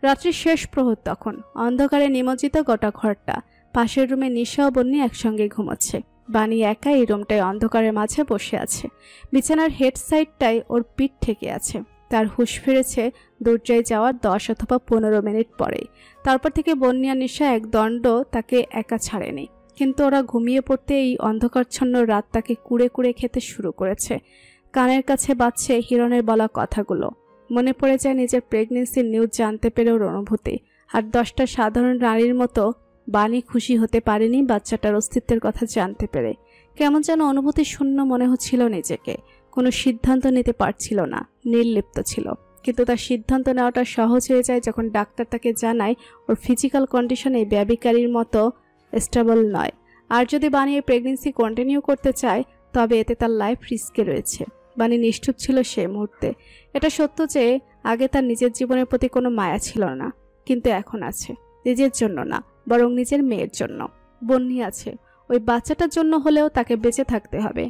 রাত্রির শেষ প্রহর তখন। অন্ধকারে নিমজ্জিত গোটা ঘরটা। পাশের রুমে নিশা ও বন্নি একসঙ্গে ঘুমাচ্ছে। বানি একা এই রুমটায় অন্ধকারের মাঝে বসে আছে। বিছানার হেড সাইডটায় ওর পিঠ ঠেকে আছে। তার হুঁশ ফিরেছে দরজায় যাওয়ার 10 অথবা 15 মিনিট পরেই। তারপর থেকে বন্নি আর নিশা এক দণ্ড তাকে একা ছাড়েনি। কিন্তু ওরা ঘুমিয়ে পড়তে এই অন্ধকারচ্ছন্ন রাত তাকে কুড়ে কুড়ে খেতে শুরু করেছে। কানের কাছে বাজছে হিরণের বলা কথাগুলো। মনে পড়ে যায় নিজের প্রেগনেন্সির নিউজ জানতে পেরে ওর অনুভূতি। আর 10টা সাধারণ নারীর মতো বানি খুশি হতে পারেনি বাচ্চাটার অস্তিত্বের কথা জানতে পেরে। কেমন যেন অনুভূতি শূন্য মনে হচ্ছিল নিজেকে। কোনো সিদ্ধান্ত নিতে পারছিল না, নির্লিপ্ত ছিল। কিন্তু তার সিদ্ধান্ত নেওয়াটা সহজ হয়ে যায় যখন ডাক্তার তাকে জানায় ওর ফিজিক্যাল কন্ডিশন এই বেবিকারির মতো স্টেবল নয়। আর যদি বানি এই প্রেগনেন্সি কন্টিনিউ করতে চায় তবে এতে তার লাইফ রিস্কে রয়েছে। বানি নিষ্ঠুর ছিল সে মুহূর্তে। এটা সত্য যে আগে তার নিজের জীবনের প্রতি কোনো মায়া ছিল না, কিন্তু এখন আছে। নিজের জন্য না, বরং নিজের মেয়ের জন্য। বন্নি আছে, ওই বাচ্চাটার জন্য হলেও তাকে বেঁচে থাকতে হবে।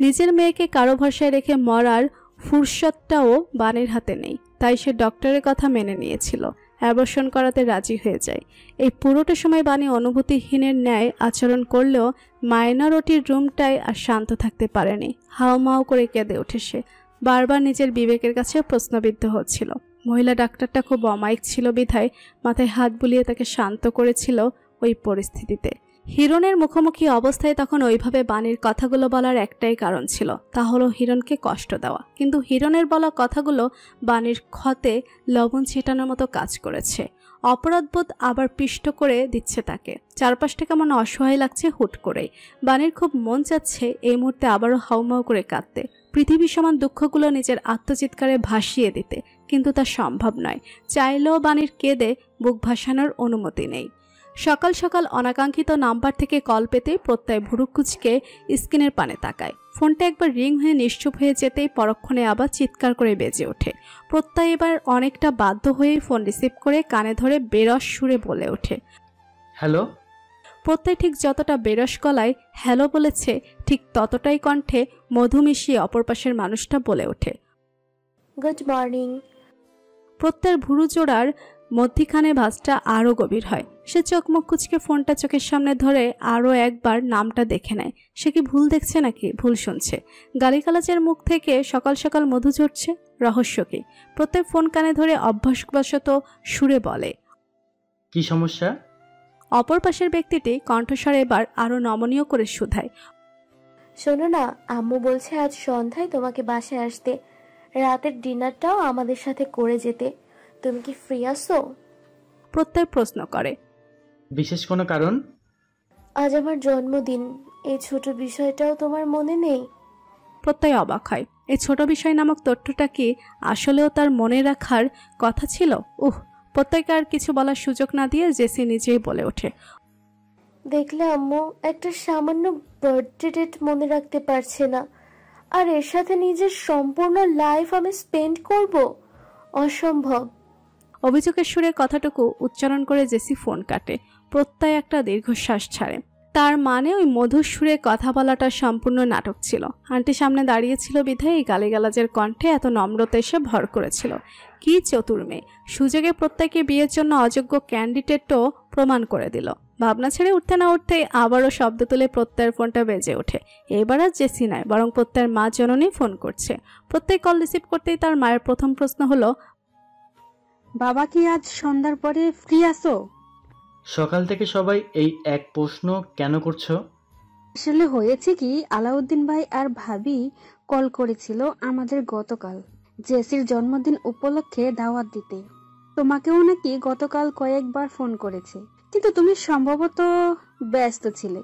নিজের মেয়েকে কারো ভরসায় রেখে মরার ফুরসতটাও বানির হাতে নেই। তাই সে ডক্টরের কথা মেনে নিয়েছিল, অ্যাবর্শন করাতে রাজি হয়ে যায়। এই পুরোটা সময় বানি অনুভূতিহীনের ন্যায় আচরণ করলেও মাইনরিটির রুমটায় আর শান্ত থাকতে পারেনি। হাউমাউ করে কেঁদে ওঠে সে। বারবার নিজের বিবেকের কাছে প্রশ্নবিদ্ধ হচ্ছিল। মহিলা ডাক্তারটা খুব অমায়িক ছিল বিধায় মাথায় হাত বুলিয়ে তাকে শান্ত করেছিল ওই পরিস্থিতিতে। হিরণের মুখোমুখি অবস্থায় তখন ওইভাবে বাণীর কথাগুলো বলার একটাই কারণ ছিল, তা হলো হিরণকে কষ্ট দেওয়া। কিন্তু হিরণের বলা কথাগুলো বাণীর ক্ষতে লবণ ছিটানোর মতো কাজ করেছে। অপরাধবোধ আবার পিষ্ট করে দিচ্ছে তাকে। চারপাশটা কেমন অসহায় লাগছে হুট করেই। বাণীর খুব মন চাচ্ছে এই মুহূর্তে আবারও হাউমাউ করে কাঁদতে, পৃথিবী সমান দুঃখগুলো নিজের আত্মচিৎকারে ভাসিয়ে দিতে। কিন্তু তা সম্ভব নয়। চাইলেও বাণীর কেঁদে বুক ভাসানোর অনুমতি নেই। সকাল সকাল অনাকাঙ্ক্ষিত নাম্বার থেকে কল পেতে প্রত্যয় ভুরুকুচকে স্ক্রিনের পানে তাকায়। ফোনটা একবার রিং হয়ে নিশ্চুপ হয়ে যেতেই পরক্ষণে আবার চিৎকার করে বেজে ওঠে। প্রত্যয় এবার অনেকটা বাধ্য হয়ে ফোন রিসিভ করে কানে ধরে বেরস সুরে বলে ওঠে, হ্যালো। প্রত্যয় ঠিক যতটা বেরস গলায় হ্যালো বলেছে, ঠিক ততটাই কণ্ঠে মধু মিশিয়ে অপর পাশের মানুষটা বলে ওঠে, গুড মর্নিং। প্রত্যয়ের ভুরু জোড়ার মধ্যিখানে ভাঁজটা আরও গভীর হয়। সে চোখ মুখ কুচকে ফোনটা চোখের সামনে ধরে আরও একবার নামটা দেখে নেয়। সে কি ভুল দেখছে নাকি ভুল শুনছে? গালিগালাজের মুখ থেকে সকাল সকাল মধু ঝরছে, রহস্য কি? প্রত্যেক ফোন কানে ধরে অভ্যাসবশত সুরে বলে, কি সমস্যা? অপর পাশের ব্যক্তিটি কণ্ঠস্বর এবার আরও নমনীয় করে শুধায়, শোনো না, আম্মু বলছে আজ সন্ধ্যায় তোমাকে বাসায় আসতে, রাতের ডিনারটাও আমাদের সাথে করে যেতে। তুমি কি ফ্রি আছো? প্রত্যয় প্রশ্ন করে, বিশেষ কোনো কারণ? আজ আমার জন্মদিন, এই ছোট বিষয়টাও তোমার মনে নেই? প্রত্যয় অবাক হয়। এই ছোট বিষয় নামক তথ্যটা কি আসলেও তার মনে রাখার কথা ছিল? প্রত্যয়কে আর কিছু বলার সুযোগ না দিয়ে জেসি নিজেই বলে ওঠে, দেখলে আম্মু, একটা সামান্য বার্থডে ডেট মনে রাখতে পারছে না, আর এর সাথে নিজের সম্পূর্ণ লাইফ আমি স্পেন্ড করব? অসম্ভব। অভিযোগের সুরে কথাটুকু উচ্চারণ করে জেসি ফোন কাটে। প্রত্যয় একটা দীর্ঘশ্বাস ছাড়ে। তার মানে ওই মধুর সুরে কথা বলাটা সম্পূর্ণ নাটক ছিল। আন্টি সামনে দাঁড়িয়েছিল বিধায় এই গালিগালাজের কণ্ঠে এত নম্রতা এসে ভর করেছিল। কি চতুর মেয়ে! সুযোগে প্রত্যয়কে বিয়ের জন্য অযোগ্য ক্যান্ডিডেটও প্রমাণ করে দিল। ভাবনা ছেড়ে উঠতে না উঠতেই আবারও শব্দ তুলে প্রত্যয়ের ফোনটা বেজে ওঠে। এবার আর জেসি নয়, বরং প্রত্যয়ের মা জননী ফোন করছে। প্রত্যয় কল রিসিভ করতেই তার মায়ের প্রথম প্রশ্ন হলো, বাবা কি আজ সন্ধ্যার পরে ফ্রি আছো? সকাল থেকে সবাই এই এক প্রশ্ন কেন করছো? আসলে হয়েছে কি, আলাউদ্দিন ভাই আর ভাবি কল করেছিল আমাদের গতকাল জেসির জন্মদিন উপলক্ষে দাওয়াত দিতে। তোমাকেও নাকি গতকাল কয়েকবার ফোন করেছে, কিন্তু তুমি সম্ভবত ব্যস্ত ছিলে।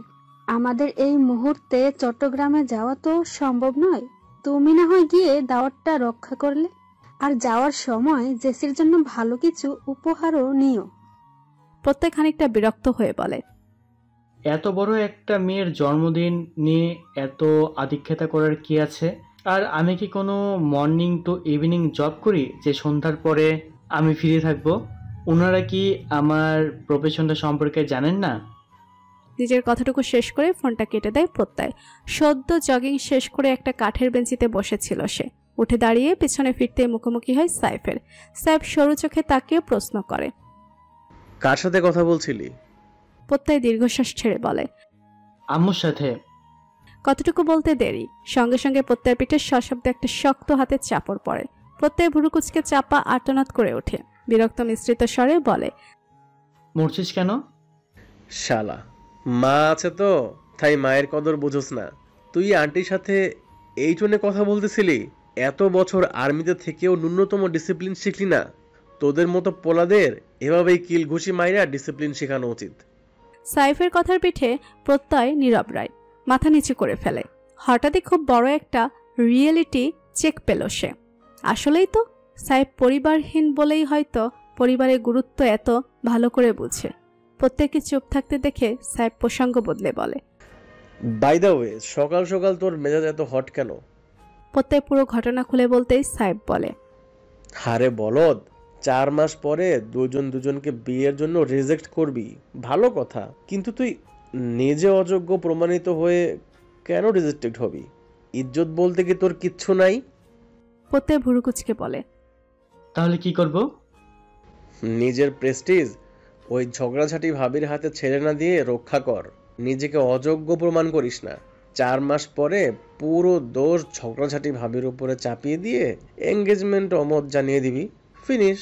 আমাদের এই মুহূর্তে চট্টগ্রামে যাওয়া তো সম্ভব নয়। তুমি না হয় গিয়ে দাওয়াতটা রক্ষা করলে, আর যাওয়ার সময় জেসির জন্য ভালো কিছু উপহারও নিও। প্রত্যয় খানিকটা বিরক্ত হয়ে বলে, এত বড় একটা মেয়ের জন্মদিন নিয়ে এত আদিক্ষেতা করার কি আছে? আর আমি কি কোনো মর্নিং টু ইভিনিং জব করি যে সন্ধ্যার পরে আমি ফিরে থাকবো? ওনারা কি আমার প্রফেশনটা সম্পর্কে জানেন না? নিজের কথাটুকু শেষ করে ফোনটা কেটে দেয় প্রত্যয়। সদ্য জগিং শেষ করে একটা কাঠের বেঞ্চিতে বসেছিল সে। উঠে দাঁড়িয়ে পিছনে ফিরতে মুখোমুখি হয় সাইফের। সাইফ সরু চোখে তাকিয়ে প্রশ্ন করে, কার সাথে কথা বলছিলি? প্রত্যয় দীর্ঘশ্বাস ছেড়ে বলে, আম্মুর সাথে। কতটুকু বলতে দেরি, সঙ্গে সঙ্গে প্রত্যয়ের পিঠে সশব্দে একটা শক্ত হাতে চাপড় পড়ে। প্রত্যয় ভুরুকুচকে চাপা আর্তনাদ করে ওঠে, বিরক্ত মিশ্রিত স্বরে বলে, মরছিস কেন? শালা, মা আছে তো, তাই মায়ের কদর বুঝোস না। তুই আন্টির সাথে এই জন্য কথা বলতেছিলি? এত বছর আর্মিতে থেকেও ন্যূনতম ডিসিপ্লিন শিখলি না? তোদের মতো পোলাদের এভাবেই কিল ঘুষি মাইরা ডিসিপ্লিন শেখানো উচিত। সাইফের কথার পিঠে প্রত্যয় নীরব রায়, মাথা নিচু করে ফেলে। হঠাৎই খুব বড় একটা রিয়েলিটি চেক পেল সে। আসলেই তো সাইফ পরিবারহীন বলেই হয়তো পরিবারের গুরুত্ব এত ভালো করে বুঝে। প্রত্যেককে চুপ থাকতে দেখে সাইফ প্রসঙ্গ বদলে বলে, বাই দ্য ওয়ে, সকাল সকাল তোর মেজাজ এত হট কেন? প্রত্যয় পুরো ঘটনা খুলে বলতেই সাইফ বলে, হারে বলদ, 4 মাস পরে দুজন দুজনকে বিয়ের জন্য রিজেক্ট করবি, ভালো কথা, কিন্তু তুই নিজে অযোগ্য প্রমাণিত হয়ে কেন রিজেক্টেড হবি? ইজ্জত বলতে কি তোর কিচ্ছু নাই? প্রত্যয় ভুরুকুচকে বলে, তাহলে কি করব? নিজের প্রেস্টিজ ওই ঝগড়াঝাটি ভাবির হাতে ছেড়ে না দিয়ে রক্ষা কর। নিজেকে অযোগ্য প্রমাণ করিস না। 4 মাস পরে পুরো দোষ ঝগড়াঝাটি ভাবির উপরে চাপিয়ে দিয়ে এঙ্গেজমেন্ট অমত জানিয়ে দিবি, ফিনিশ।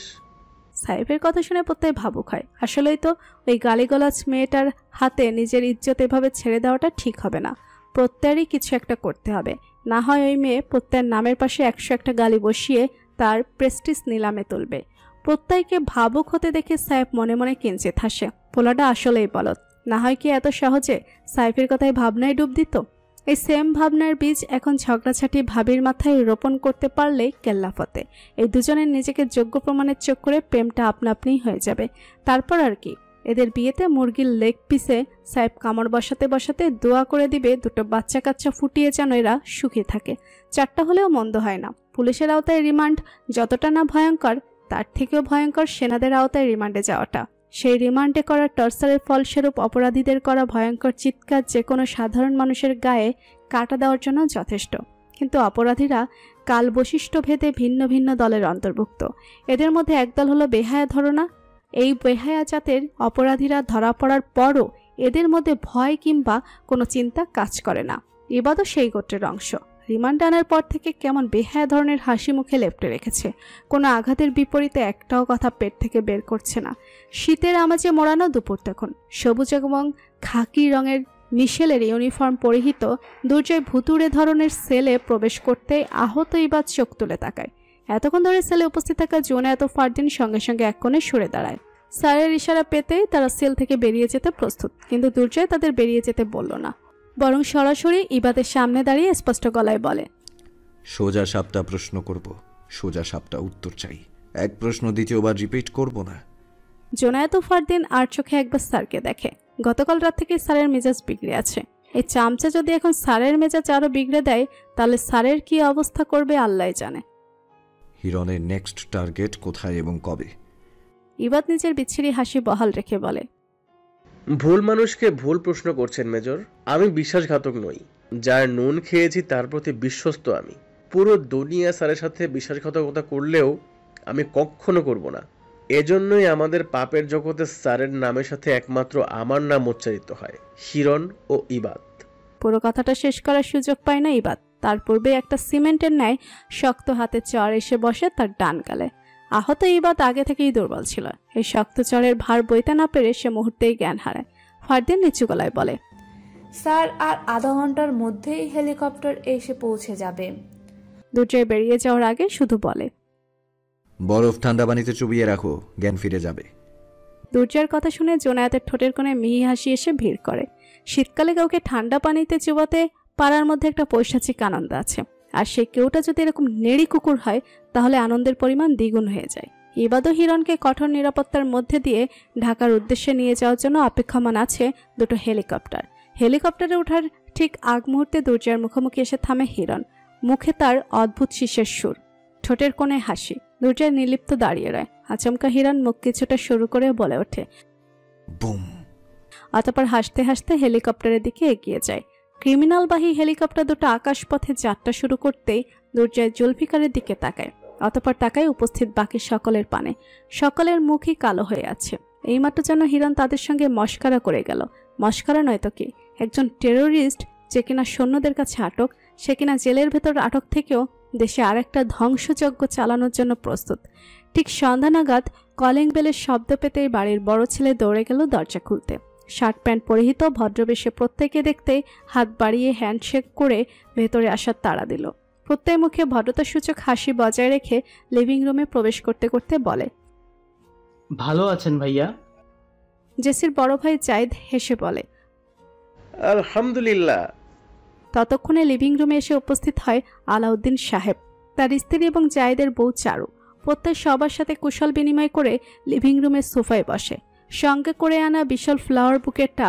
সাইফের কথা শুনে প্রত্যয় ভাবুক হয়। আসলেই তো ওই গালিগলাজ মেয়েটার হাতে নিজের ইজ্জত এভাবে ছেড়ে দেওয়াটা ঠিক হবে না। প্রত্যয়েরই কিছু একটা করতে হবে, না হয় ওই মেয়ে প্রত্যয়ের নামের পাশে 101টা গালি বসিয়ে তার প্রেস্টিজ নিলামে তুলবে। প্রত্যয়কে ভাবুক হতে দেখে সাইফ মনে মনে কিঞ্চিত হাসে। পোলাটা আসলেই বলদ, না হয় কি এত সহজে সাইফের কথায় ভাবনায় ডুব দিত। এই সেম ভাবনার বীজ এখন ঝগড়াঝাটি ভাবির মাথায় রোপণ করতে পারলেই কেল্লাফতে। এই দুজনের নিজেকে যোগ্য প্রমাণের চক্করে প্রেমটা আপনা আপনিই হয়ে যাবে। তারপর আর কি, এদের বিয়েতে মুরগির লেগ পিসে সাইফ কামড় বসাতে বসাতে দোয়া করে দিবে দুটো বাচ্চা কাচ্চা ফুটিয়ে যেন এরা সুখী থাকে। 4টা হলেও মন্দ হয় না। পুলিশের আওতায় রিমান্ড যতটা না ভয়ঙ্কর, তার থেকেও ভয়ঙ্কর সেনাদের আওতায় রিমান্ডে যাওয়াটা। সেই রিমান্ডে করা টর্চারের ফলস্বরূপ অপরাধীদের করা ভয়ঙ্কর চিৎকার যে কোনো সাধারণ মানুষের গায়ে কাটা দেওয়ার জন্য যথেষ্ট। কিন্তু অপরাধীরা কাল বৈশিষ্ট্য ভেদে ভিন্ন ভিন্ন দলের অন্তর্ভুক্ত। এদের মধ্যে একদল হলো বেহায়া ধরনা। এই বেহায়া জাতের অপরাধীরা ধরা পড়ার পরও এদের মধ্যে ভয় কিংবা কোনো চিন্তা কাজ করে না। ইবাদও সেই গোত্রের অংশ। রিমান্ড আনার পর থেকে কেমন বেহায়া ধরনের হাসি মুখে লেপ্টে রেখেছে। কোনো আঘাতের বিপরীতে একটাও কথা পেট থেকে বের করছে না। শীতের আমাজে মোড়ানো দুপুর তখন সবুজ এবং খাকি রঙের মিশেলের ইউনিফর্ম পরিহিত দুর্জয় ভুতুড়ে ধরনের সেলে প্রবেশ করতে আহত ইবাদ চোখ তুলে তাকায়। এতক্ষণ ধরে সেলে উপস্থিত থাকা জোনায়েত ফারদিন সঙ্গে সঙ্গে এক কোণে সরে দাঁড়ায়। স্যারের ইশারা পেতেই তারা সেল থেকে বেরিয়ে যেতে প্রস্তুত, কিন্তু দুর্জয় তাদের বেরিয়ে যেতে বলল না, বরং সরাসরি ইবাদের সামনে দাঁড়িয়ে স্পষ্ট গলায় বলে, সোজা সাপটা প্রশ্ন করব, সোজা সাপটা উত্তর চাই। এক প্রশ্ন দ্বিতীয়বার রিপিট করব না। জোনায়েত ফারদিন আর চোখে একবার স্যারকে দেখে। গতকাল রাত থেকে স্যারের মেজাজ বিগড়ে আছে। এই চামচা যদি এখন স্যারের মেজাজ আরো বিগড়ে দেয়, তাহলে স্যারের কি অবস্থা করবে আল্লাহ জানে। হিরনের নেক্সট টার্গেট কোথায় এবং কবে? ইবাদ নিজের বিচ্ছিরি হাসি বহাল রেখে বলে, ভুল মানুষকে ভুল প্রশ্ন করছেন মেজর। আমি বিশ্বাসঘাতক নই। যার নুন খেয়েছি তার প্রতি বিশ্বস্ত আমি। পুরো দুনিয়া স্যারের সাথে বিশ্বাসঘাতকতা করলেও আমি কখনো করব না। এজন্যই আমাদের পাপের জগতে স্যারের নামের সাথে একমাত্র আমার নাম উচ্চারিত হয়, হিরণ ও ইবাদ। পুরো কথাটা শেষ করার সুযোগ পায় না ইবাদ। তার পূর্বে একটা সিমেন্টের ন্যায় শক্ত হাতে চড় এসে বসে তার ডান গালে। আহত ইবাদ আগে থেকেই দুর্বল ছিল। এই শক্ত চড়ের ভার বইতে না পেরে সে মুহূর্তেই জ্ঞান হারায়। ফারদিন নিচু গলায় বলে, স্যার, আর আধা ঘন্টার মধ্যেই হেলিকপ্টার এসে পৌঁছে যাবে। দুর্জয় বেরিয়ে যাওয়ার আগে শুধু বলে, বরফ ঠান্ডা পানিতে চুবিয়ে রাখো, জ্ঞান ফিরে যাবে। দুর্জয়ের কথা শুনে জোনায়েতের ঠোঁটের কোণে মিহি হাসি এসে ভিড় করে। শীতকালে কাউকে ঠান্ডা পানিতে চুবাতে পারার মধ্যে একটা পৈশাচিক আনন্দ আছে। আর সেই কেউটা যদি এরকম নেড়ি কুকুর হয়, তাহলে আনন্দের পরিমাণ দ্বিগুণ হয়ে যায়। ইবাদও হিরণকে কঠোর নিরাপত্তার মধ্যে দিয়ে ঢাকার উদ্দেশ্যে নিয়ে যাওয়ার জন্য অপেক্ষমান আছে দুটো হেলিকপ্টার। হেলিকপ্টারে ওঠার ঠিক আগ মুহূর্তে দুর্জয়ের মুখোমুখি এসে থামে হিরণ। মুখে তার অদ্ভুত শীষের সুর, ঠোঁটের কোণে হাসি। দুর্জয় নির্লিপ্ত দাঁড়িয়ে রয়। আচমকা হিরণ মুখ কিছুটা শুরু করে বলে ওঠে, বুম। অতঃপর হাসতে হাসতে হেলিকপ্টারের দিকে এগিয়ে যায়। ক্রিমিনালবাহী হেলিকপ্টার দুটো আকাশপথে যাত্রা শুরু করতেই দুর্জয় জুলফিকারের দিকে তাকায়, অতঃপর তাকায় উপস্থিত বাকি সকলের পানে। সকলের মুখই কালো হয়ে আছে। এইমাত্র যেন হিরণ তাদের সঙ্গে মস্কারা করে গেল। মস্কারা নয়তো কি, একজন টেরোরিস্ট যে কিনা সৈন্যদের কাছে আটক, সে কিনা জেলের ভেতর আটক থেকেও দেশে আরেকটা ধ্বংসযজ্ঞ চালানোর জন্য প্রস্তুত। ঠিক সন্ধ্যা নাগাদ কলিং বেলের শব্দ পেতেই বাড়ির বড় ছেলে দৌড়ে গেল দরজা খুলতে। শার্ট প্যান্ট পরিহিত ভদ্রবেশে প্রত্যেকে দেখতেই হাত বাড়িয়ে হ্যান্ডশেক করে ভেতরে আসার তাড়া দিল। প্রত্যেক মুখে ভদ্রতাসূচক হাসি বজায় রেখে লিভিং রুমে প্রবেশ করতে করতে বলে, ভালো আছেন ভাইয়া? জেসির বড় ভাই জায়েদ হেসে বলে, আলহামদুলিল্লাহ। ততক্ষণে লিভিং রুমে এসে উপস্থিত হয় আলাউদ্দিন সাহেব, তার স্ত্রী এবং জায়েদের বউ চারু। প্রত্যেক সবার সাথে কুশল বিনিময় করে লিভিং রুমের সোফায় বসে। সঙ্গে করে আনা বিশাল ফ্লাওয়ার বুকেটা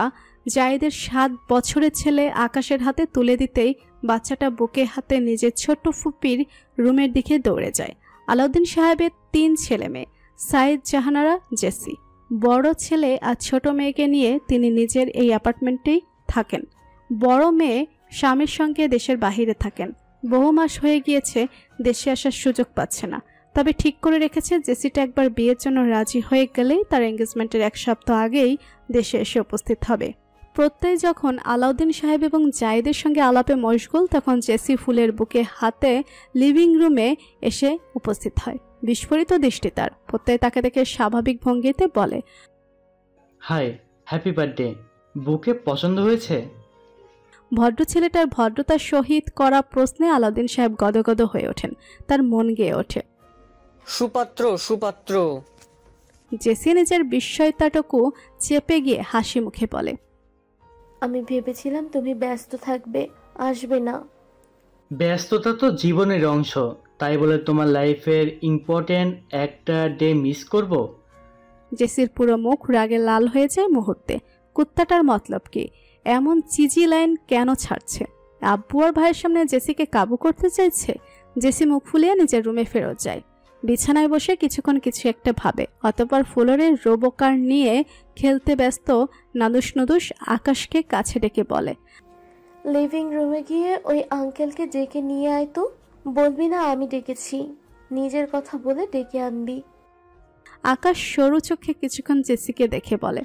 জায়েদের 7 বছরের ছেলে আকাশের হাতে তুলে দিতেই বাচ্চাটা বুকে হাতে নিজের ছোট্ট ফুপির রুমের দিকে দৌড়ে যায়। আলাউদ্দিন সাহেবের 3 ছেলে মেয়ে, সাইদ, জাহানারা, জেসি। বড় ছেলে আর ছোট মেয়েকে নিয়ে তিনি নিজের এই অ্যাপার্টমেন্টেই থাকেন। বড় মেয়ে স্বামীর সঙ্গে দেশের বাহিরে থাকেন। বহু মাস হয়ে গিয়েছে দেশে আসার সুযোগ পাচ্ছে না, তবে ঠিক করে রেখেছে জেসিটা একবার বিয়ের জন্য রাজি হয়ে গেলেই তার এঙ্গেজমেন্টের 1 সপ্তাহ আগেই দেশে এসে উপস্থিত হবে। প্রত্যেক যখন আলাউদ্দিন সাহেব এবং জায়েদের সঙ্গে আলাপে মশগুল, তখন জেসি ফুলের বুকে হাতে লিভিং রুমে এসে উপস্থিত হয়। বিস্ফোরিত দৃষ্টি তার। প্রত্যেক তাকে দেখে স্বাভাবিক ভঙ্গিতে বলে, হাই, হ্যাপি বার্থডে। বুকে পছন্দ হয়েছে? ভদ্র ছেলেটার ভদ্রতার সহিত করা প্রশ্নে আলাউদ্দিন সাহেব গদগদ হয়ে ওঠেন। তার মন গেয়ে ওঠে। সুপাত্র সুপাত্র। জেসি নিজের বিস্ময়তাটুকু চেপে গিয়ে হাসি মুখে বলে, আমি ভেবেছিলাম তুমি ব্যস্ত থাকবে, আসবে না। ব্যস্ততা তো জীবনের অংশ, তাই বলে তোমার লাইফের ইম্পর্টেন্ট একটা ডে মিস করব? জেসির পুরো মুখ রাগে লাল হয়ে যায় মুহূর্তে। কুত্তাটার মতলব কি? এমন চিজি লাইন কেন ছাড়ছে? আব্বু আর ভাইয়ের সামনে জেসিকে কাবু করতে চাইছে? জেসি মুখ ফুলিয়ে নিজের রুমে ফেরত যায়। বিছানায় বসে কিছুক্ষণ কিছু একটা ভাবে, অতঃপর ফ্লোরের রোবোকার নিয়ে খেলতে ব্যস্ত নাদুস নদুস আকাশকে কাছে ডেকে বলে, লিভিং রুমে গিয়ে ওই আঙ্কেলকে ডেকে নিয়ে আয় তো। বলবি না আমি ডেকেছি, নিজের কথা বলে ডেকে আনবি। আকাশ সরু চোখে কিছুক্ষণ জেসিকে দেখে বলে,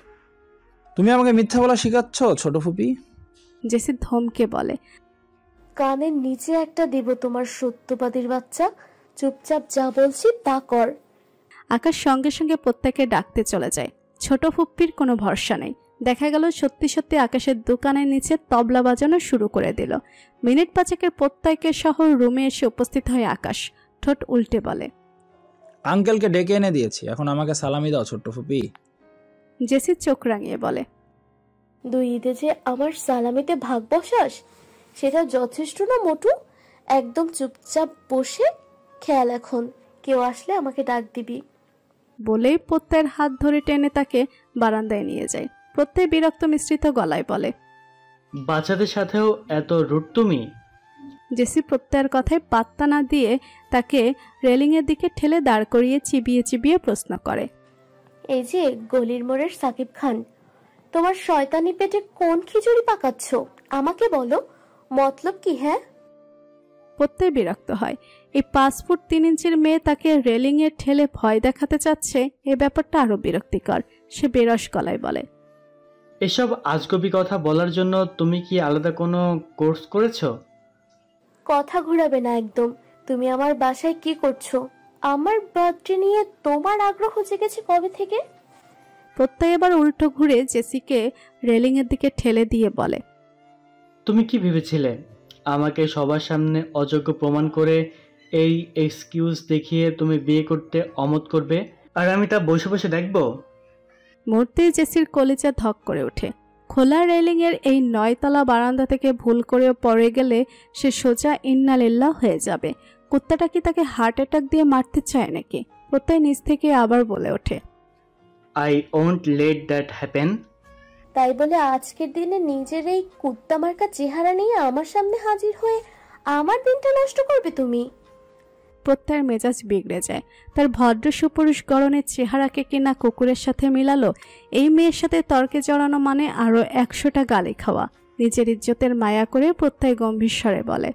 তুমি আমাকে মিথ্যা বলা শিখাচ্ছ ছোট ফুপি? জেসি ধমকে বলে, কানের নিচে একটা দিব তোমার সত্যবাদীর বাচ্চা। চুপচাপ যা বলছি তা কর। আকাশ সঙ্গে সঙ্গে প্রত্যেকে ডাকতে চলে যায়। ছোট ফুপ্পির কোনো ভরসা নেই। দেখা গেল সত্যি সত্যি আকাশের দোকানের নিচে তবলা বাজানো শুরু করে দিল। মিনিট 5 প্রত্যেকের সহ রুমে এসে উপস্থিত হয় আকাশ। ঠোঁট উল্টে বলে, আঙ্কেলকে ডেকে এনে দিয়েছি, এখন আমাকে সালামি দাও ছোট্ট ফুপি। জেসি চোখ রাঙিয়ে বলে, 2 ঈদে যে আমার সালামিতে ভাগ বসাস, সেটা যথেষ্ট না মোটু? একদম চুপচাপ বসে খেয়াল, এখন কেউ আসলে আমাকে ডাক দিবি। বলেই প্রত্যয়ের হাত ধরে টেনে তাকে বারান্দায় নিয়ে যায়। প্রত্যয় বিরক্ত মিশ্রিত গলায় বলে, বাচ্চাদের সাথেও এত রুট তুমি? জেসি প্রত্যয়ের কথায় পাত্তা না দিয়ে তাকে রেলিংয়ের দিকে ঠেলে দাঁড় করিয়ে চিবিয়ে চিবিয়ে প্রশ্ন করে, এই যে গলির মোড়ের সাকিব খান, তোমার শয়তানি পেটে কোন খিচুড়ি পাকাচ্ছ? আমাকে বলো, মতলব কি? হ্যাঁ। প্রত্যয় বিরক্ত হয়। এই 5 ফুট 3 ইঞ্চির মেয়ে তাকে রেলিংয়ে ঠেলে ভয় দেখাতে চাচ্ছে, এ ব্যাপারটা আরো বিরক্তিকর। সে বেরস গলায় বলে, এসব আজগবি কথা বলার জন্য তুমি কি আলাদা কোনো কোর্স করেছো? কথা ঘুরাবে না একদম। তুমি আমার বাসায় কি করছো? আমার বার্থডে নিয়ে তোমার আগ্রহ জেগেছে কবে থেকে? প্রত্যয় এবার উল্টো ঘুরে জেসিকে রেলিংয়ের দিকে ঠেলে দিয়ে বলে, তুমি কি ভেবেছিলে আমাকে সবার সামনে অযোগ্য প্রমাণ করে এই এক্সকিউজ দেখিয়ে তুমি বিয়ে করতে অমত করবে, আর আমি তা বসে বসে দেখবো? মুহূর্তেই জেসির কলিজা ধক করে ওঠে। খোলা রেলিংয়ের এই 9 তলা বারান্দা থেকে ভুল করেও পড়ে গেলে সে সোজা ইন্নালিল্লাহ হয়ে যাবে। কুত্তাটা কি তাকে হার্ট অ্যাটাক দিয়ে মারতে চায় নাকি? প্রত্যয় নিজ থেকে আবার বলে ওঠে, I won't late that happen. তাই বলে আজকের দিনে নিজের এই কুত্তা মার্কা চেহারা নিয়ে আমার সামনে হাজির হয়ে আমার দিনটা নষ্ট করবে তুমি? প্রত্যয়ের মেজাজ বিগড়ে যায়। তার ভদ্র সুপুরুষ গড়নের চেহারাকে কিনা কুকুরের সাথে মিলালো। এই মেয়ের সাথে তর্কে জড়ানো মানে আরো 100টা গালি খাওয়া। নিজের ইজ্জতের মায়া করে প্রত্যয় গম্ভীর স্বরে বলে,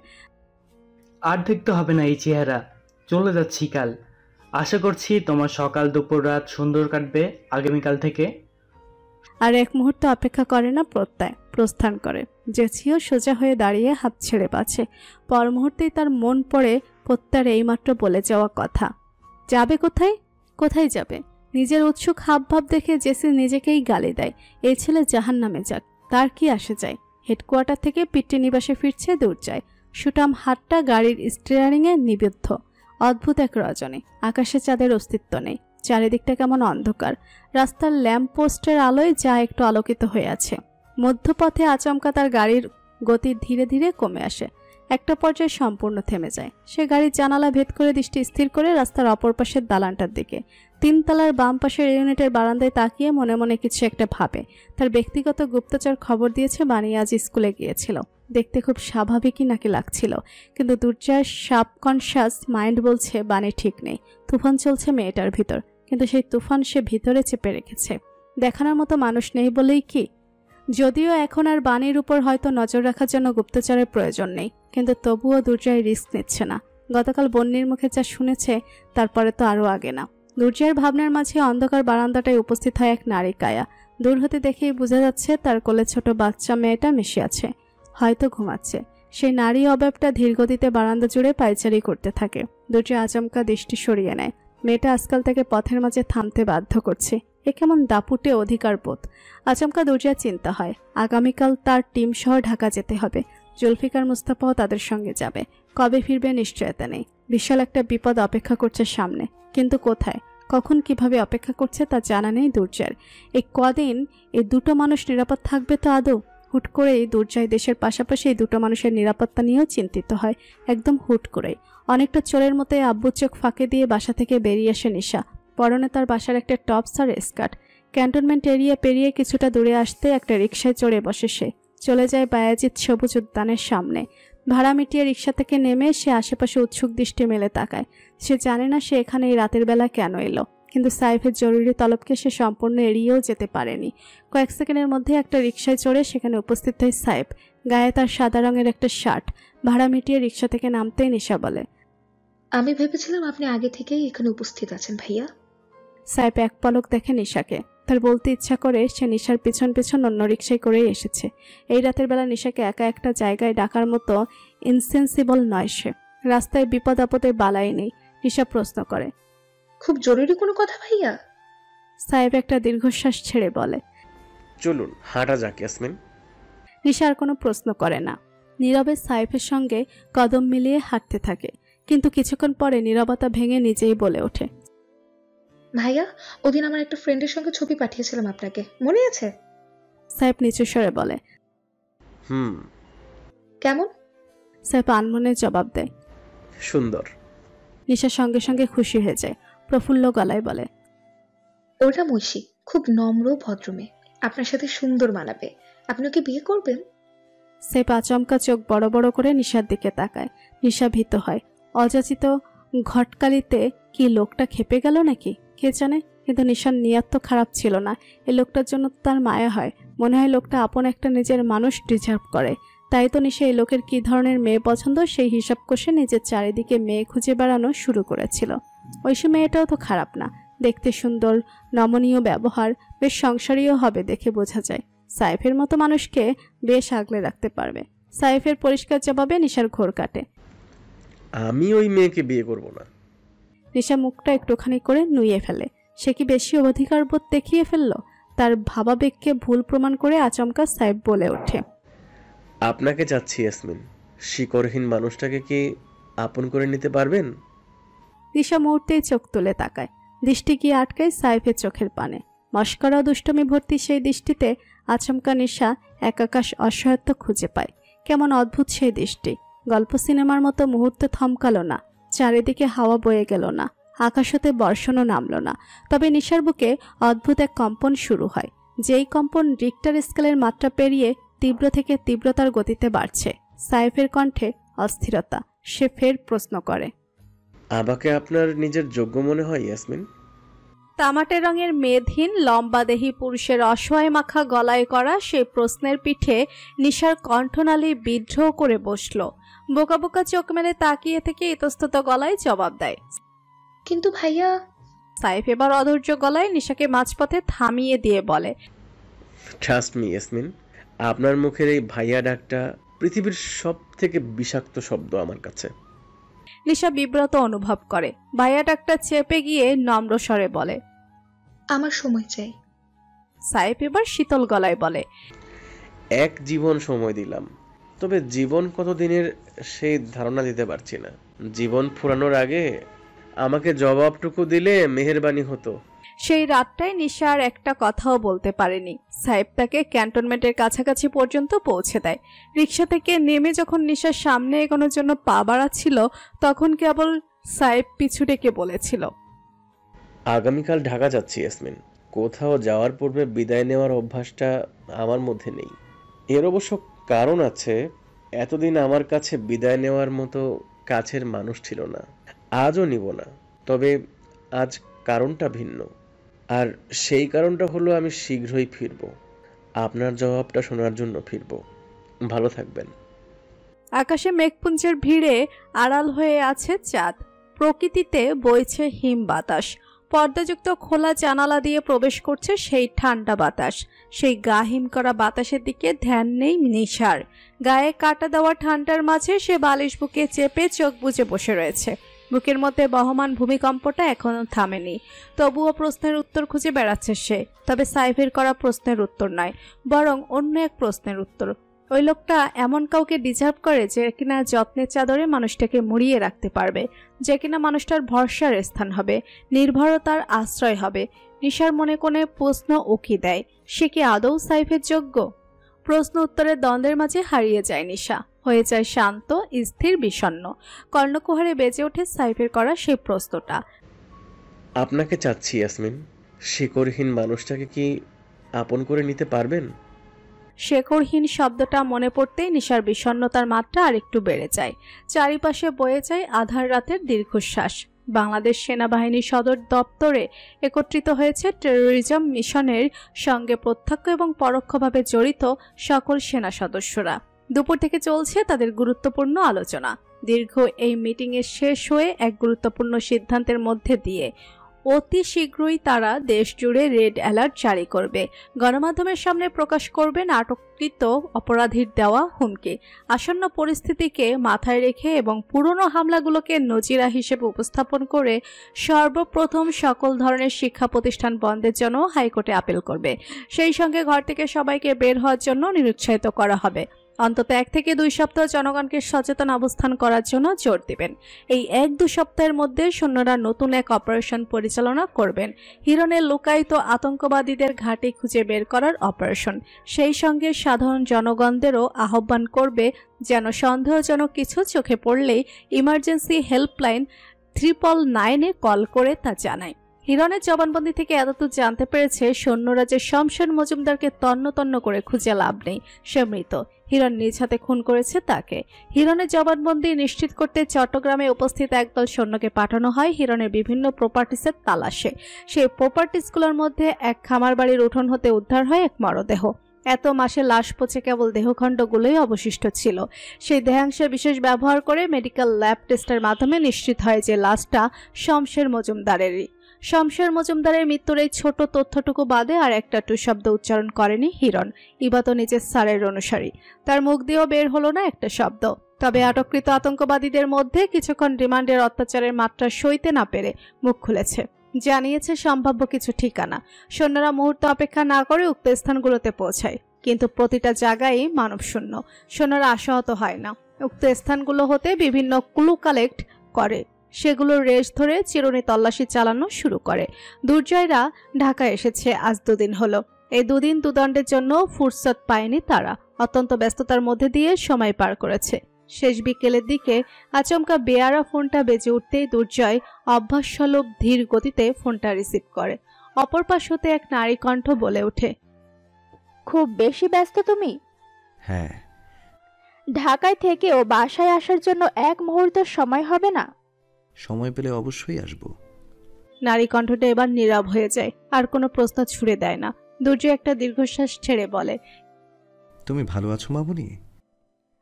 আর দেখতে হবে না এই চেহারা। চলে যাচ্ছি কাল। আশা করছি তোমার সকাল দুপুর রাত সুন্দর কাটবে আগামীকাল থেকে। আর এক মুহূর্ত অপেক্ষা করে না প্রত্যয়, প্রস্থান করে। জেসিও সোজা হয়ে দাঁড়িয়ে হাত ছেড়ে বাঁচে। পর মুহূর্তেই তার মন পড়ে প্রত্যয়ের এইমাত্র বলে যাওয়া কথা। যাবে কোথায়? কোথায় যাবে? নিজের উৎসুক হাবভাব দেখে জেসি নিজেকেই গালি দেয়। এই ছেলে জাহান্নামে যাক, তার কি আসে যায়। হেডকোয়ার্টার থেকে পিতৃ নিবাসে ফিরছে দুর্জয়। সুটাম হাতটা গাড়ির স্টিয়ারিংয়ে নিবদ্ধ। অদ্ভুত এক রজনী। আকাশে চাঁদের অস্তিত্ব নেই। চারিদিকটা কেমন অন্ধকার। রাস্তার ল্যাম্প পোস্টের আলোয় যা একটু আলোকিত হয়ে আছে। মধ্যপথে আচমকা তার গাড়ির গতি ধীরে ধীরে কমে আসে। একটা পর্যায়ে সম্পূর্ণ থেমে যায়। সে গাড়ির জানালা ভেদ করে দৃষ্টি স্থির করে রাস্তার অপর পাশের দালানটার দিকে। 3 তলার বাম পাশের ইউনিটের বারান্দায় তাকিয়ে মনে মনে কিছু একটা ভাবে। তার ব্যক্তিগত গুপ্তচর খবর দিয়েছে বানি আজ স্কুলে গিয়েছিল। দেখতে খুব স্বাভাবিকই নাকি লাগছিল, কিন্তু দুর্জয়ের সাবকনশিয়াস মাইন্ড বলছে বানি ঠিক নেই। তুফান চলছে মেয়েটার ভিতর, কিন্তু সেই তুফান সে ভিতরে চেপে রেখেছে। দেখানোর মতো মানুষ নেই বলেই কি? যদিও এখন আর বাণীর উপর হয়তো নজর রাখার জন্য গুপ্তচরের প্রয়োজন নেই, কিন্তু তবুও দুর্জয় রিস্ক নিচ্ছে না। গতকাল বন্যির মুখে যা শুনেছে তারপরে তো আরও আগে না। দুর্জয়ের ভাবনার মাঝে অন্ধকার বারান্দাটায় উপস্থিত হয় এক নারী কায়া। দূর হতে দেখেই বোঝা যাচ্ছে তার কোলে ছোট বাচ্চা মেয়েটা মিশে আছে, হয়তো ঘুমাচ্ছে। সেই নারী অবয়বটা ধীরগতিতে বারান্দা জুড়ে পায়চারি করতে থাকে। দুর্জয় আচমকা দৃষ্টি সরিয়ে নেয়। মেয়েটা আজকাল তাকে পথের মাঝে থামতে বাধ্য করছে। এ কেমন দাপুটে অধিকার বোধ। আচমকা দুর্জয় চিন্তা হয়, আগামীকাল তার টিম সহ ঢাকা যেতে হবে। জুলফিকার মুস্তাফাও তাদের সঙ্গে যাবে। কবে ফিরবে নিশ্চয়তা নেই। বিশাল একটা বিপদ অপেক্ষা করছে সামনে, কিন্তু কোথায়, কখন, কিভাবে অপেক্ষা করছে তা জানা নেই দুর্জয়ের। এই কদিন এই দুটো মানুষ নিরাপদ থাকবে তো আদৌ? হুট করেই দুর্জয় দেশের পাশাপাশি এই দুটো মানুষের নিরাপত্তা নিয়েও চিন্তিত হয়, একদম হুট করেই। অনেকটা চোরের মতোই আব্বুর চোখ ফাঁকে দিয়ে বাসা থেকে বেরিয়ে আসে নিশা। পরনে তার বাসার একটা টপস আর স্কার্ট। ক্যান্টনমেন্ট এরিয়া পেরিয়ে কিছুটা দূরে আসতে একটা রিকশায় চড়ে বসে সে। চলে যায় বায়াজিৎ সবুজ উদ্যানের সামনে। ভাড়া মিটিয়ে রিকশা থেকে নেমে সে আশেপাশে উৎসুক দৃষ্টি মেলে তাকায়। সে জানে না সে এখানে এই রাতের বেলা কেন এলো, কিন্তু সাইফের জরুরি তলবকে সে সম্পূর্ণ এড়িয়েও যেতে পারেনি। কয়েক সেকেন্ডের মধ্যে একটা রিকশায় চড়ে সেখানে উপস্থিত হয় সাইফ। গায়ে তার সাদা রঙের একটা শার্ট। ভাড়া মিটিয়ে রিকশা থেকে নামতেই নিশা বলে, আমি ভেবেছিলাম আপনি আগে থেকেই এখানে উপস্থিত আছেন ভাইয়া। সাইফ এক পলক দেখে নিশাকে। তার বলতে ইচ্ছা করে সে নিশার পিছন পিছন অন্য রিকশায় করেই এসেছে। এই রাতের বেলা নিশাকে একা একটা জায়গায় ডাকার মতো ইনসেন্সিবল নয় সে। রাস্তায় বিপদ আপদে বালাই নেই। নিশা প্রশ্ন করে, খুব জরুরি কোনো কথা ভাইয়া? সাইফ একটা দীর্ঘশ্বাস ছেড়ে বলে, চলুন হাঁটা যাক ইয়াসমিন। নিশা আর কোনো প্রশ্ন করে না। নীরবে সাইফের সঙ্গে কদম মিলিয়ে হাঁটতে থাকে, কিন্তু কিছুক্ষণ পরে নীরবতা ভেঙে নিজেই বলে ওঠে, ভাইয়া ওদিন আমার একটা ফ্রেন্ডের সঙ্গে ছবি পাঠিয়েছিলাম আপনাকে, মনে আছে? সাইফ নিচু স্বরে বলে, কেমন? সাইফ আনমনে জবাব দেয়, সুন্দর। নিশা সঙ্গে সঙ্গে খুশি হয়ে যায়। প্রফুল্ল গলায় বলে, ওটা মৈশী, খুব নম্র ভদ্রমে, আপনার সাথে সুন্দর মানাবে। আপনি ওকে বিয়ে করবেন? সাইফ আচমকা চোখ বড় বড় করে নিশার দিকে তাকায়। নিশা ভীত হয়। অযাচিত ঘটকালিতে কি লোকটা খেপে গেল নাকি কে জানে, কিন্তু নিশার নিয়ত তো খারাপ ছিল না। এই লোকটার জন্য তার মায়া হয়। মনে হয় লোকটা আপন একটা নিজের মানুষ ডিজার্ভ করে। তাই তো নিশা এই লোকের কি ধরনের মেয়ে পছন্দ সেই হিসাব কষে নিজের চারিদিকে মেয়ে খুঁজে বেড়ানো শুরু করেছিল। ঐশী মেয়েটাও তো খারাপ না, দেখতে সুন্দর, নমনীয় ব্যবহার, বেশ সংসারীও হবে দেখে বোঝা যায়। সাইফের মতো মানুষকে বেশ আগলে রাখতে পারবে। সাইফের পরিষ্কার জবাবে নিশার ঘোর কাটে, আমি ওই মেয়েকে বিয়ে করব না। নিশা মুখটা একটুখানি করে নুইয়ে ফেলে। সে কি বেশি অধিকার বোধ দেখিয়ে ফেলল? তার ভাবাবেগকে ভুল প্রমাণ করে আচমকা সাইফ বলে ওঠে, আপনাকে চাচ্ছি ইয়াসমিন। শিকড়হীন মানুষটাকে কি আপন করে নিতে পারবেন? নিশা মুহূর্তেই চোখ তুলে তাকায়। দৃষ্টি গিয়ে আটকায় সাইফের চোখের পানে। মস্করা দুষ্টমি ভর্তি সেই দৃষ্টিতে আচমকা নিশা এক আকাশ অসহায়ত্ব খুঁজে পায়। কেমন অদ্ভুত সেই দৃষ্টি। গল্প সিনেমার মতো মুহূর্তে থমকালো না, চারিদিকে হাওয়া বয়ে গেল না, আকাশ হতে বর্ষণও নামল না। তবে নিশার বুকে অদ্ভুত এক কম্পন শুরু হয়। যেই কম্পন রিক্টার স্কেলের মাত্রা পেরিয়ে তীব্র থেকে তীব্রতার গতিতে বাড়ছে। সাইফের কণ্ঠে অস্থিরতা। সে ফের প্রশ্ন করে, আমাকে আপনার নিজের যোগ্য মনে হয় ইয়াসমিন? তামাটে রঙের মেদহীন লম্বাদেহী পুরুষের অসহায় মাখা গলায় করা সেই প্রশ্নের পিঠে নিশার কণ্ঠনালী বিদ্রোহ করে বসল। বোকা বোকা চোখ মেলে তাকিয়ে থেকে ইতস্তত গলায় জবাব দেয়। কিন্তু ভাইয়া। সাইফ এবার অধৈর্য গলায় নিশাকে মাঝপথে থামিয়ে দিয়ে বলে, ট্রাস্ট মি ইয়াসমিন, আপনার মুখের এই ভাইয়া ডাকটা পৃথিবীর সব থেকে বিষাক্ত শব্দ আমার কাছে। নিশা বিব্রত অনুভব করে। ভাইয়া ডাকটা চেপে গিয়ে নম্র স্বরে বলে, আমার সময় চাই। সাইফ এবার শীতল গলায় বলে, এক জীবন সময় দিলাম, তবে জীবন কতদিনের সেই ধারণা দিতে পারছি না। জীবন ফুরানোর আগে আমাকে জবাবটুকু দিলে মেহেরবানি হতো। সেই রাতটায় নিশা আর একটা কথাও বলতে পারেনি। সাইফ তাকে ক্যান্টনমেন্টের কাছাকাছি পর্যন্ত পৌঁছে দেয়। রিক্সা থেকে নেমে যখন নিশার সামনে এগোনোর জন্য পা বাড়াচ্ছিল, তখন কেবল সাইফ পিছু ডেকে বলেছিল, আগামীকাল ঢাকা যাচ্ছি ইয়াসমিন। কোথাও যাওয়ার পূর্বে বিদায় নেওয়ার অভ্যাসটা আমার মধ্যে নেই। এর অবশ্য কারণ আছে, এতদিন আমার কাছে বিদায় নেওয়ার মতো কাছের মানুষ ছিল না, আজও নিব না। তবে আজ কারণটা ভিন্ন, আর সেই কারণটা হলো আমি শীঘ্রই ফিরব। আপনার জবাবটা শোনার জন্য ফিরব। ভালো থাকবেন। আকাশে মেঘপুঞ্জের ভিড়ে আড়াল হয়ে আছে চাঁদ। প্রকৃতিতে বইছে হিম বাতাস। পর্দাযুক্ত খোলা জানালা দিয়ে প্রবেশ করছে সেই ঠান্ডা বাতাস। সেই গা হিম করা বাতাসের দিকে ধ্যান নেই নিশার। গায়ে কাটা দেওয়া ঠান্ডার মাঝে সে বালিশ বুকে চেপে চোখ বুজে বসে রয়েছে। বুকের মধ্যে বহমান ভূমিকম্পটা এখনো থামেনি। তবুও প্রশ্নের উত্তর খুঁজে বেড়াচ্ছে সে। তবে সাইফের করা প্রশ্নের উত্তর নয়, বরং অন্য এক প্রশ্নের উত্তর। ওই লোকটা এমন কাউকে ডিজার্ভ করে যে কিনা যত্নের চাদরে মানুষটাকে মুড়িয়ে রাখতে পারবে, যে কিনা মানুষটার ভরসার স্থান হবে, নির্ভরতার আশ্রয় হবে। নিশার মনে কোণে প্রশ্ন উকি দেয়, সে কি আদৌ সাইফের যোগ্য? প্রশ্ন উত্তরের দ্বন্দ্বের মাঝে হারিয়ে যায় নিশা, হয়ে যায় শান্ত, স্থির, বিষণ্ণ। কর্ণকুহরে বেজে ওঠে সাইফের করা সেই প্রশ্নটা। আপনাকে চাচ্ছি ইয়াসমিন, শিকড়হীন মানুষটাকে কি আপন করে নিতে পারবেন? শেকড়হীন শব্দটা মনে পড়তেই নিশার বিষণ্ণতার মাত্রা আরেকটু বেড়ে যায়। চারিপাশে বয়ে যায় আধার রাতের দীর্ঘশ্বাস। বাংলাদেশ সেনাবাহিনী সদর দপ্তরে একত্রিত হয়েছে টেরোরিজম মিশনের সঙ্গে প্রত্যক্ষ এবং পরোক্ষভাবে জড়িত সকল সেনা সদস্যরা। দুপুর থেকে চলছে তাদের গুরুত্বপূর্ণ আলোচনা। দীর্ঘ এই মিটিংয়ে শেষ হয়ে এক গুরুত্বপূর্ণ সিদ্ধান্তের মধ্যে দিয়ে অতি শীঘ্রই তারা দেশ জুড়ে রেড অ্যালার্ট জারি করবে। গণমাধ্যমের সামনে প্রকাশ করবেন আটককৃত অপরাধীর দেওয়া হুমকি। আসন্ন পরিস্থিতিকে মাথায় রেখে এবং পুরনো হামলাগুলোকে নজিরা হিসেবে উপস্থাপন করে সর্বপ্রথম সকল ধরনের শিক্ষা প্রতিষ্ঠান বন্ধের জন্য হাইকোর্টে আপিল করবে। সেই সঙ্গে ঘর থেকে সবাইকে বের হওয়ার জন্য নিরুৎসাহিত করা হবে। অন্তত 1 থেকে 2 সপ্তাহ জনগণকে সচেতন অবস্থান করার জন্য জোর দিবেন। এই 1-2 সপ্তাহের মধ্যে সৈন্যরা নতুন এক অপারেশন পরিচালনা করবেন। হিরনের লুকায়িত আতঙ্কবাদীদের ঘাঁটি খুঁজে বের করার অপারেশন। সেই সঙ্গে সাধারণ জনগণদেরও আহ্বান করবে যেন সন্দেহজনক কিছু চোখে পড়লেই ইমার্জেন্সি হেল্পলাইন 999-এ কল করে তা জানায়। হিরনের জবানবন্দি থেকে এতদূর জানতে পেরেছে সৈন্যরা যে শমশের মজুমদারকে তন্ন তন্ন করে খুঁজে লাভ নেই, সে মৃত। হিরণ নিজ হাতে খুন করেছে তাকে। হিরনের জবানবন্দি নিশ্চিত করতে চট্টগ্রামে উপস্থিত একদল সৈন্যকে পাঠানো হয় হিরনের বিভিন্ন প্রপার্টিসের তালাশে। সেই প্রপার্টিসগুলোর মধ্যে এক খামার বাড়ির উঠোন হতে উদ্ধার হয় এক মরদেহ। এত মাসে লাশ পচে কেবল দেহখণ্ডগুলোই অবশিষ্ট ছিল। সেই দেহাংশের বিশেষ ব্যবহার করে মেডিকেল ল্যাব টেস্টের মাধ্যমে নিশ্চিত হয় যে লাশটা শমশের মজুমদারেরই। শমশের মজুমদারের মৃত্যুর এই ছোট তথ্যটুকু বাদে আর একটা টু শব্দ উচ্চারণ করেনি হিরণ। ইবা তো নিজের স্যারের অনুসারী, তার মুখ দিয়েও বের হলো না একটা শব্দ। তবে আটককৃত আতঙ্কবাদীদের মধ্যে কিছুক্ষণ রিমান্ডের অত্যাচারের মাত্রা সইতে না পেরে মুখ খুলেছে, জানিয়েছে সম্ভাব্য কিছু ঠিকানা। সৈন্যরা মুহূর্ত অপেক্ষা না করে উক্ত স্থানগুলোতে পৌঁছায়, কিন্তু প্রতিটা জায়গায় মানবশূন্য। সৈন্যরা আশাহত হয় না। উক্ত স্থানগুলো হতে বিভিন্ন ক্লু কালেক্ট করে, সেগুলোর রেশ ধরে চিরুনি তল্লাশি চালানো শুরু করে। দুর্জয়রা ঢাকা এসেছে আজ 2 দিন হলো। এই 2 দিন দুদণ্ডের জন্য ফুরসত পায়নি তারা। অত্যন্ত ব্যস্ততার মধ্যে দিয়ে সময় পার করেছে। শেষ বিকেলের দিকে আচমকা বেয়ারা ফোনটা বেজে উঠতেই দুর্জয় অভ্যাসসুলভ ধীর গতিতে ফোনটা রিসিভ করে। অপর পাশ হতে এক নারী কণ্ঠ বলে ওঠে, খুব বেশি ব্যস্ত তুমি? হ্যাঁ। ঢাকায় থেকেও বাসায় আসার জন্য 1 মুহূর্ত সময় হবে না? সময় পেলে অবশ্যই আসব। নারী কণ্ঠটা এবার নীরব হয়ে যায়, আর কোনো প্রশ্ন ছুড়ে দেয় না। দুর্জয় একটা দীর্ঘশ্বাস ছেড়ে বলে, তুমি ভালো আছো মামুনি?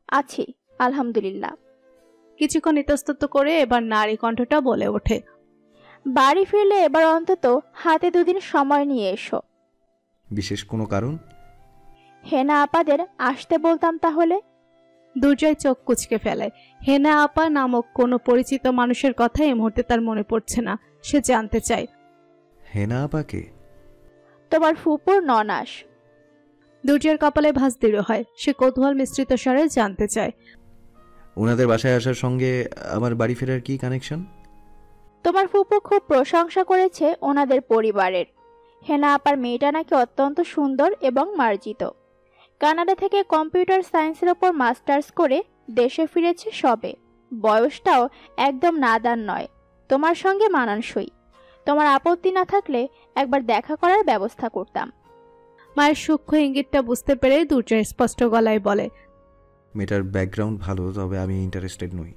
আছি, আলহামদুলিল্লাহ। কিছুক্ষণ ইতস্তত করে এবার নারী কণ্ঠটা বলে ওঠে, বাড়ি ফিরলে এবার অন্তত হাতে 2 দিন সময় নিয়ে এসো। বিশেষ কোনো কারণ? হেনা আপাদের আসতে বলতাম তাহলে। দুর্জয় চোখ কুঁচকে ফেলে। হেনা আপা নামক কোনো পরিচিত মানুষের কথা এই মুহূর্তে তার মনে পড়ছে না। সে জানতে চায়, হেনা আপাকে? তোমার ফুপুর ননাস। দুর্জয়ের কপালে ভাঁজ দৃঢ় হয়। সে কৌতূহল মিশ্রিত স্বরে জানতে চায়, ওনাদের বাসায় আসার সঙ্গে আমার বাড়ি ফেরার কি কানেকশন? তোমার ফুপু খুব প্রশংসা করেছে ওনাদের পরিবারের। হেনা আপার মেয়েটা নাকি অত্যন্ত সুন্দর এবং মার্জিত। কানাডা থেকে কম্পিউটার সায়েন্সের ওপর মাস্টার্স করে দেশে ফিরেছে সবে। বয়সটাও একদম নাদান নয়, তোমার সঙ্গে মানানসই। তোমার আপত্তি না থাকলে একবার দেখা করার ব্যবস্থা করতাম। মায়ের সূক্ষ্ম ইঙ্গিতটা বুঝতে পেরে দুর্জয় স্পষ্ট গলায় বলে, মেয়েটার ব্যাকগ্রাউন্ড ভালো, তবে আমি ইন্টারেস্টেড নই।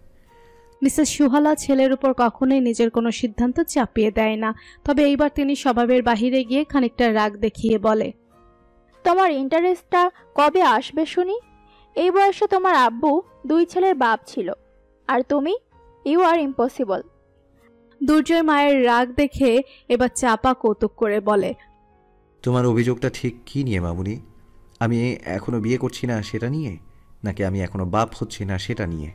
মিসেস সুহালা ছেলের উপর কখনোই নিজের কোনো সিদ্ধান্ত চাপিয়ে দেয় না। তবে এইবার তিনি স্বভাবের বাহিরে গিয়ে খানিকটা রাগ দেখিয়ে বলে, তোমার ইন্টারেস্টটা কবে আসবে শুনি? এই বয়সে তোমার আব্বু 2 ছেলের বাপ ছিল, আর তুমি ইউ আর ইম্পসিবল। দুর্জয় মায়ের রাগ দেখে এবার চাপা কৌতুক করে বলে, তোমার অভিযোগটা ঠিক কি নিয়ে মামুনি? আমি এখনো বিয়ে করছি না সেটা নিয়ে, নাকি আমি এখনো বাপ হচ্ছি না সেটা নিয়ে?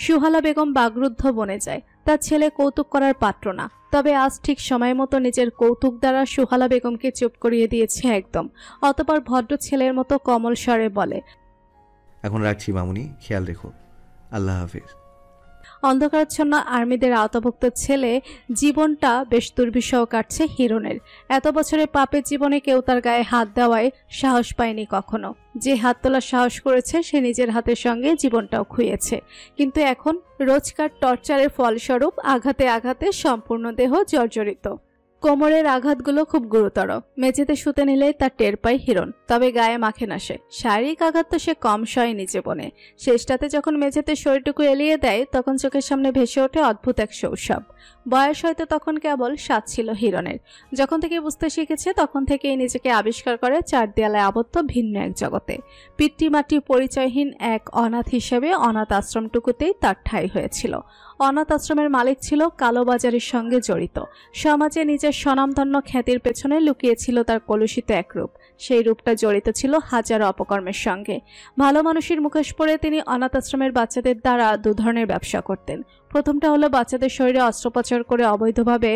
সুহালা বেগম বাগরুদ্ধ বনে যায়। তার ছেলে কৌতুক করার পাত্র না। তবে আজ ঠিক সময় মতো নিজের কৌতুক দ্বারা সুহালা বেগমকে চুপ করিয়ে দিয়েছে একদম। অতঃপর ভদ্র ছেলের মতো কমল স্বরে বলে, এখন রাখছি মামুনি, খেয়াল রেখো। আল্লাহ হাফেজ। অন্ধকারাচ্ছন্ন আর্মিদের আওতাভুক্ত ছেলে জীবনটা বেশ দুর্বিষহ কাটছে হিরণের। এত বছরের পাপের জীবনে কেউ তার গায়ে হাত দেওয়ায় সাহস পায়নি কখনো। যে হাত তোলার সাহস করেছে সে নিজের হাতের সঙ্গে জীবনটাও খুইয়েছে। কিন্তু এখন রোজকার টর্চারের ফলস্বরূপ আঘাতে আঘাতে সম্পূর্ণ দেহ জর্জরিত। কোমরের আঘাতগুলো খুব গুরুতর। মেঝেতে শুতে নিলে তার টের পায় হিরণ, তবে গায়ে মাখে না সে। শারীরিক আঘাত তো সে কম সয়নি জীবনে। শেষটাতে যখন মেঝেতে শরীরটুকু এলিয়ে দেয় তখন চোখের সামনে ভেসে ওঠে অদ্ভুত এক শৈশব। বয়স হয়তো তখন কেবল 7 ছিল হিরণের। যখন থেকে বুঝতে শিখেছে তখন থেকেই নিজেকে আবিষ্কার করে 4 দেয়ালে আবদ্ধ ভিন্ন এক জগতে। পিতৃমাতৃ পরিচয়হীন এক অনাথ হিসেবে অনাথ আশ্রমটুকুতেই তার ঠাঁই হয়েছিল। অনাথ আশ্রমের মালিক ছিল কালোবাজারের সঙ্গে জড়িত। সমাজে নিজের স্বনামধন্য খ্যাতির পেছনে লুকিয়েছিল তার কলুষিত এক রূপ। সেই রূপটা জড়িত ছিল হাজারো অপকর্মের সঙ্গে। ভালো মানুষের মুখোশ পরে তিনি অনাথ আশ্রমের বাচ্চাদের দ্বারা 2 ধরনের ব্যবসা করতেন। প্রথমটা হলো বাচ্চাদের শরীরে অস্ত্রোপচার করে অবৈধভাবে